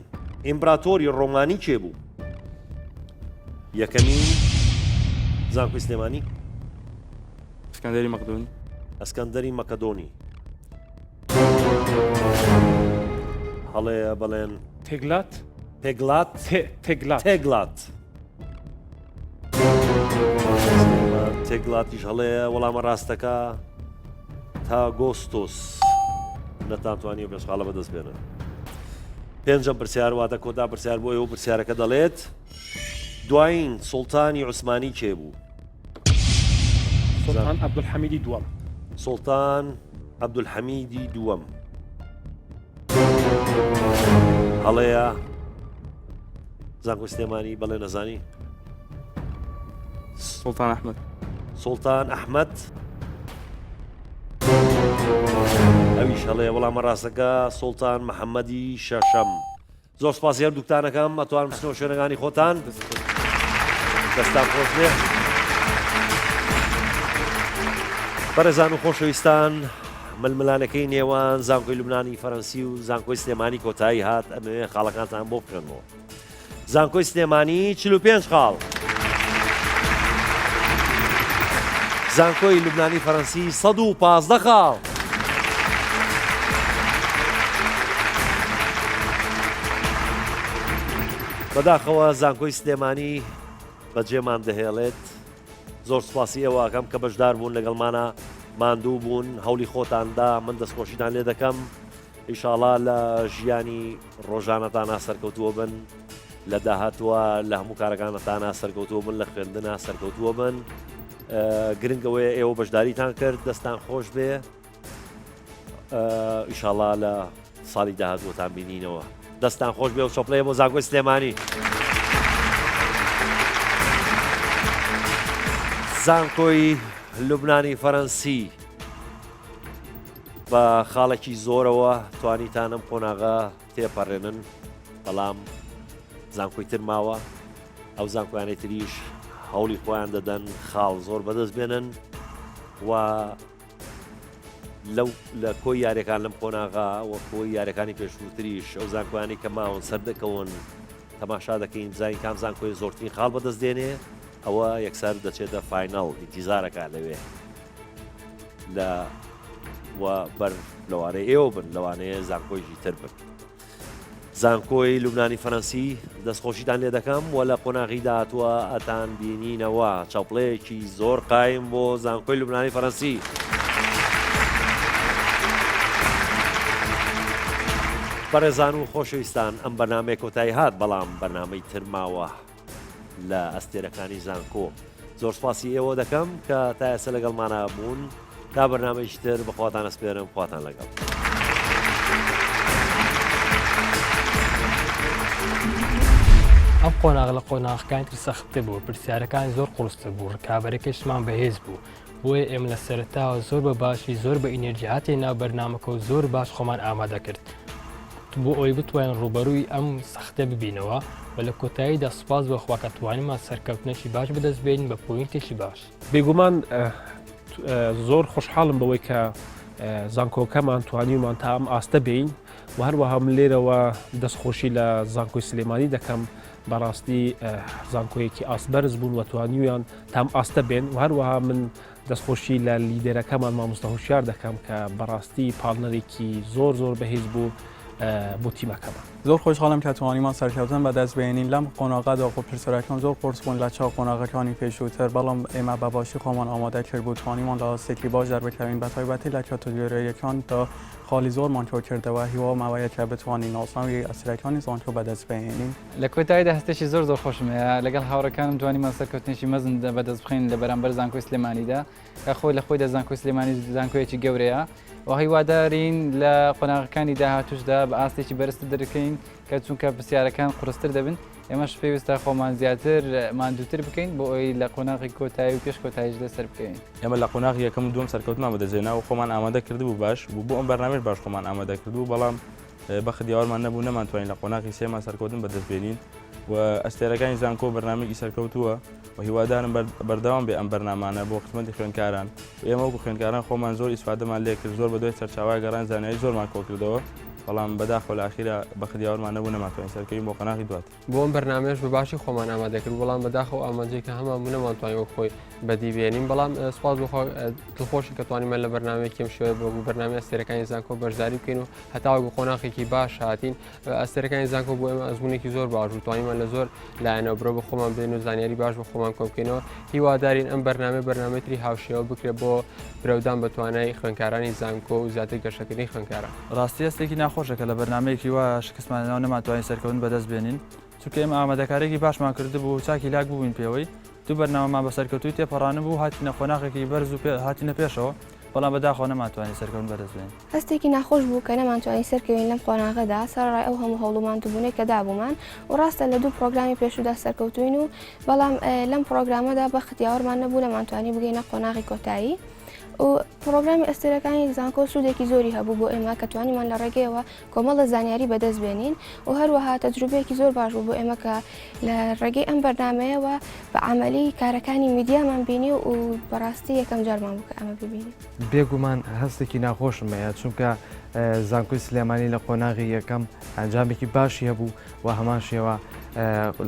Speaker 2: ئیمپراتۆری ڕۆمانی کێ بوو؟ یەکەمین زانکۆی سلێمانی؟
Speaker 6: ئەسکەندەری مەقدۆنی.
Speaker 2: ئەسکەندەری مەکەدۆنی. هەڵەیە بەڵێن
Speaker 10: تێگلات.
Speaker 2: تێگلاتیش هەڵەیە وەڵامە ڕاستەکە تا گۆستۆس نەتانتوانی پێش خاڵە بەدەست بێنن. پێنجەم پرسیار واتە کۆتا پرسیار بۆ ئێوە پرسیارەکە دەڵێت دوایین سوڵتانی عوسمانی کێ بوو؟
Speaker 10: سوڵتان عەبدولحەمیدی دووەم.
Speaker 2: سوڵتان عەبدولحەمیدی دووەم. هەڵەیە زانکۆی سلێمانی بەڵێ نەزانی؟
Speaker 6: سوڵتان ئەحمەد.
Speaker 2: سوڵتان ئەحمەد. ئەویش هەڵەیە وەڵامە ڕاستەکە سوڵتان محەممەدی شەشەم. زۆر سپاسی هەردووکتانەکەم ئەتوانم بچنەوە شوێنەکانی خۆتان دەستان خۆش بێ. بەڕێزان و خۆشەویستان ململانەکەی نێوان زانکۆی لوبنانی فەڕەنسی و زانکۆی سلێمانی کۆتایی هات ئەمەوێ خاڵەکانتان بۆ بکەنەوە. زانکۆی سلێمانی 45 خاڵ. زانکۆی لوبنانی فەڕەنسی 115 خاڵ. بەداخەوە زانکۆی سلێمانی بەجێمان دەهێڵێت. زۆر سوپاسی ئێوەکەم کە بەشدار بوون لەگەڵمانە ماندوو بوون هەولی خۆتاندا من دەستخۆشیتان لێ دەکەم. ئیشاڵا لە ژیانی ڕۆژانەتانە سەرکەوتووە بن لە داهاتوە لە هەموو کارەکانتانە سەرکەوتووە بن لە خوێندنە سەرکەوتووە بن. گرنگەوەی ئێوە بەشداریتان کرد دەستان خۆش بێ. ئیشاڵا لە ساڵی داهاتوەتان بینینەوە. دەستان خۆش بێ و چۆپڵەیە بۆ زانکۆی سلێمانی. زانکۆی لوبنانی فەڕەنسی بە خاڵێکی زۆرەوە توانیتانم قۆناغا تێپەڕێنن بەڵام زانکۆی تر ماوە ئەو زانکۆیانەی تریش هەوڵی خۆیان دەدەن خاڵ زۆر بەدەست بێنن و لەو لە کۆی یاریەکان لەم قۆناغا وە کۆی یاریەکانی پێشووتریش ئەو زانکۆیانی کە ماون سەر دەکەون تەماشا دەکەین زای کام زانکۆی زۆرترین خاڵ بەدەستدێنێ ئەوە یەکسەر دەچێتە فاینەڵ ئینتیزارەکە لەوێ لە و بەر لەوانەیە ئێوە بن لەوانەیە زانکۆیشی تر بن. زانکۆی لوبنانی فەرەنسی دەستخۆشیتان لێ دەکەم و لە قۆناغی داهاتووە ئەتان بینینەوە چاوپڵەیەکی زۆر قایم بۆ زانکۆی لوبنانی فەرەنسی. بەڕێزان و خۆشەویستان ئەم بەرنامەیە کۆتایی هات بەڵام بەرنامەی تر ماوە لە ئەستێرەکانی زانکۆ. زۆر سپاسی ئێوە دەکەم کە تا ئێستا لەگەڵمانە بوون تا بەرنامەیەکی تر بەخواتان ئەسپێرم خواتان لەگەڵ.
Speaker 9: ئەم قۆناغ لە قۆناغەکانی تر سەختتر بوو، پرسیارەکان زۆر قورستر بوو، ڕکابەرەکەشمان بەهێز بوو. بۆیە ئێمە لە سەرەتاوە زۆر بە باشی زۆر بە ئینێرجی هاتێ ناو بەرنامەکە و زۆر باش خۆمان ئامادە کرد بۆ ئەوی بتوانین ڕوبەرووی ئەم سەختە ببینەوە و لە کۆتاییدا سوپاس بەخوا کە توانیمان سەرکەوتنەشی باش بەدەستبێنین بە پۆینتێکی باش.
Speaker 10: بێگومان زۆر خۆشحاڵم بەوەی کە زانکۆکەمان توانیمان تا ئەم ئاستە بین و هەروەها من لێرەوە دەستخۆشی لە زانکۆی سلێمانی دەکەم بەڕاستی زانکۆیەکی ئاسبەرز بوون و توانیویان تام ئاستە بێن و هەروەها من دەستخۆشی لە لیدەرەکەمان مامۆستا هوشیار دەکەم کە بەڕاستی پاڵنەرێکی زۆر زۆر بەهێز بوو بۆ تیمەکەمان.
Speaker 11: زۆر خۆشحاڵم کە توانیمان سەرکەوتن بەدەست بێنین لەم قۆناغادا خۆ پرسەرەکان زۆر قورس بوون لە چاو قۆناغەکانی پێشووتر بەڵام ئێمە بە باشی خۆمان ئامادە کرد بوو توانیمان لە ئاستێکی باش دەربکەوین بە تایبەتی لە کاتۆگۆریەکان تا خاڵی زۆرمان کۆ کردەوە هیوا ماوەیە کە بتوانین ناسناوی ئەسیرەکانی زانکۆ بەدەست بێنین.
Speaker 8: لە کۆتاییدا هەستێکی زۆر زۆر خۆشمەیە لەگەڵ هاوڕەکانم توانیمان سەرکەوتنێکی مەزن بەدەست بخین لە بەرامبەر زانکۆی سلێمانیدا کە خۆی لە خۆیدا زانکۆی سلێمانی زانکۆیەکی گەورەیە و هیوادارین لە قۆناغەکانی داهاتووشدا بە ئاستێکی بەرزتر دەرکەین کە چونکە پرسیارەکان قورستر دەبن ئێمەش پێویستە خۆمان زیاتر ماندووتر بکەین بۆ ئەوی لە قۆناغی کۆتایی و پێش کۆتاییش لەسەر بکەین.
Speaker 6: ئێمە لە قۆناغی یەکەم و دووەم سەرکەوتمان بەدەستهێنا و خۆمان ئامادە کردبوو باش بوو بۆ ئەم بەرنامەش باش خۆمان ئامادە کردبوو بەڵام بەخدیاوەرمان نەبوو نەمانتوانین لە قۆناغی سێمان سەرکەوتن بەدەستبێنین و ئەستێرەکانی زانکۆ بەرنامەیەکی سەرکەوتووە و هیوادارم بەردەوام بێ ئەم بەرنامانە بۆ خزمەتی خوێندکاران و ئێمە وەکو خوێندکاران خۆمان زۆر ئیسفادەمان لێ کرد زۆر بەدوای سەرچاوای گەڕان زانیاری زۆرمان کۆ کردەوە بەڵام بەداخەوە لە ئاخیرا بەخدیاوەرمان نەبوو نەماتوانین سەرکەوین بۆ قۆناغی دواتر.
Speaker 5: بۆ ئەم بەرنامەیەش بە باشی خۆمان ئامادە کرد بەڵام بەداخەوە ئامانجەیەکە هەموو نەمانتوانین وەک خۆی بەدی بێنین بەڵام سوپاس بەخوا دڵخۆشی کە توانیمە لە بەرنامەیەکی ئەم شێوەیە بۆ بەرنامەی ئەستێرەکانی زانکۆ بەشداری بکەین و هەتاوە بۆ قۆناغێکی باش هاتین ئەستێرەکانی زانکۆ بۆ ئێمە ئەزمونێکی زۆر باش و توانیمان لە زۆر لایەنەوە برۆ بە خۆمان بێن و زانیاری باش بە خۆمان کۆ بکەینەوە هیوادارین ئەم بەرنامەی هاوشێوە بکرێت بۆ برەودان بە توانای خوێندکارانی زانکۆ و زیاتر گەشتکردنی خوێندکاران.
Speaker 3: ڕاستی هەستێکی ناخۆشە کە لە بەرنامەیەکی وا شکستمانەوە نەماتوانین سەرکەوتن بەدەست بێنین چونکە ئێمە ئامادەکارێکی باشمان کرده بوو چاکی لاک بووین پێوەی دوو بەرنامەمان بە سەرکەوتوی تێپەڕانە بوو هاتینە قۆناغێکی بەرز و هاتینە پێشەوە بەڵام بەداخەوە نەماتوانین سەرکەوتن بەدەست بێنین.
Speaker 4: هەستێکی ناخۆش بوو کە نەمانتوانین سەرکەوین لەم قۆناغەدا سەرڕای ئەو هەموو هەوڵوماندووبوونەی کە دابوومان و ڕاستە لە دوو پرۆگرامی پێشوودا سەرکەوتوین و بەڵام لەم پرۆگرامەدا بەختیاوەرمان نەبوو نەمانتوانی بگەینە قۆناغی کۆتایی و پرۆگرامی ئەستێرەکانی زانکۆ سوودێکی زۆری هەبوو بۆ ئێمە کە توانیمان لە ڕێگەیەوە کۆمەڵە زانیاری بەدەست بێنین و هەروەها تەجروبەیەکی زۆر باش بوو بۆ ئێمە کە لە ڕێگەی ئەم بەرنامەیەوە بە عملی کارەکانی میدیامان بینی و بەڕاستی یەکەم جارمان بوو کە ئەمە ببینی.
Speaker 7: بێگومان هەستێکی ناخۆشمەیە چونکە زانکۆی سلێمانی لە قۆناغی یەکەم ئەنجامێکی باشی هەبوو و هەمان شێوە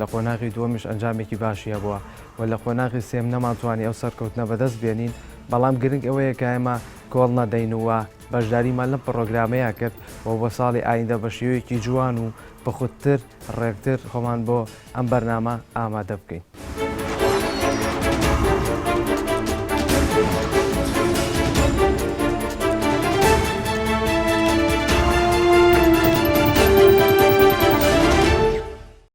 Speaker 7: لە قۆناغی دووەمیش ئەنجامێکی باشی هەبووە و لە قۆناغی سێم نەماتوانی ئەو سەرکەوتنە بەدەست بێنین بەڵام گرنگ ئەوەیە کە ئێمە کۆڵ نەدەینەوە بەشداریمان لەم پڕۆگرامەیە کرد و بۆ ساڵی ئایندە بە شێوەیەکی جوان و بەخودتر ڕێکتر خۆمان بۆ ئەم بەرنامە ئامادە بکەین.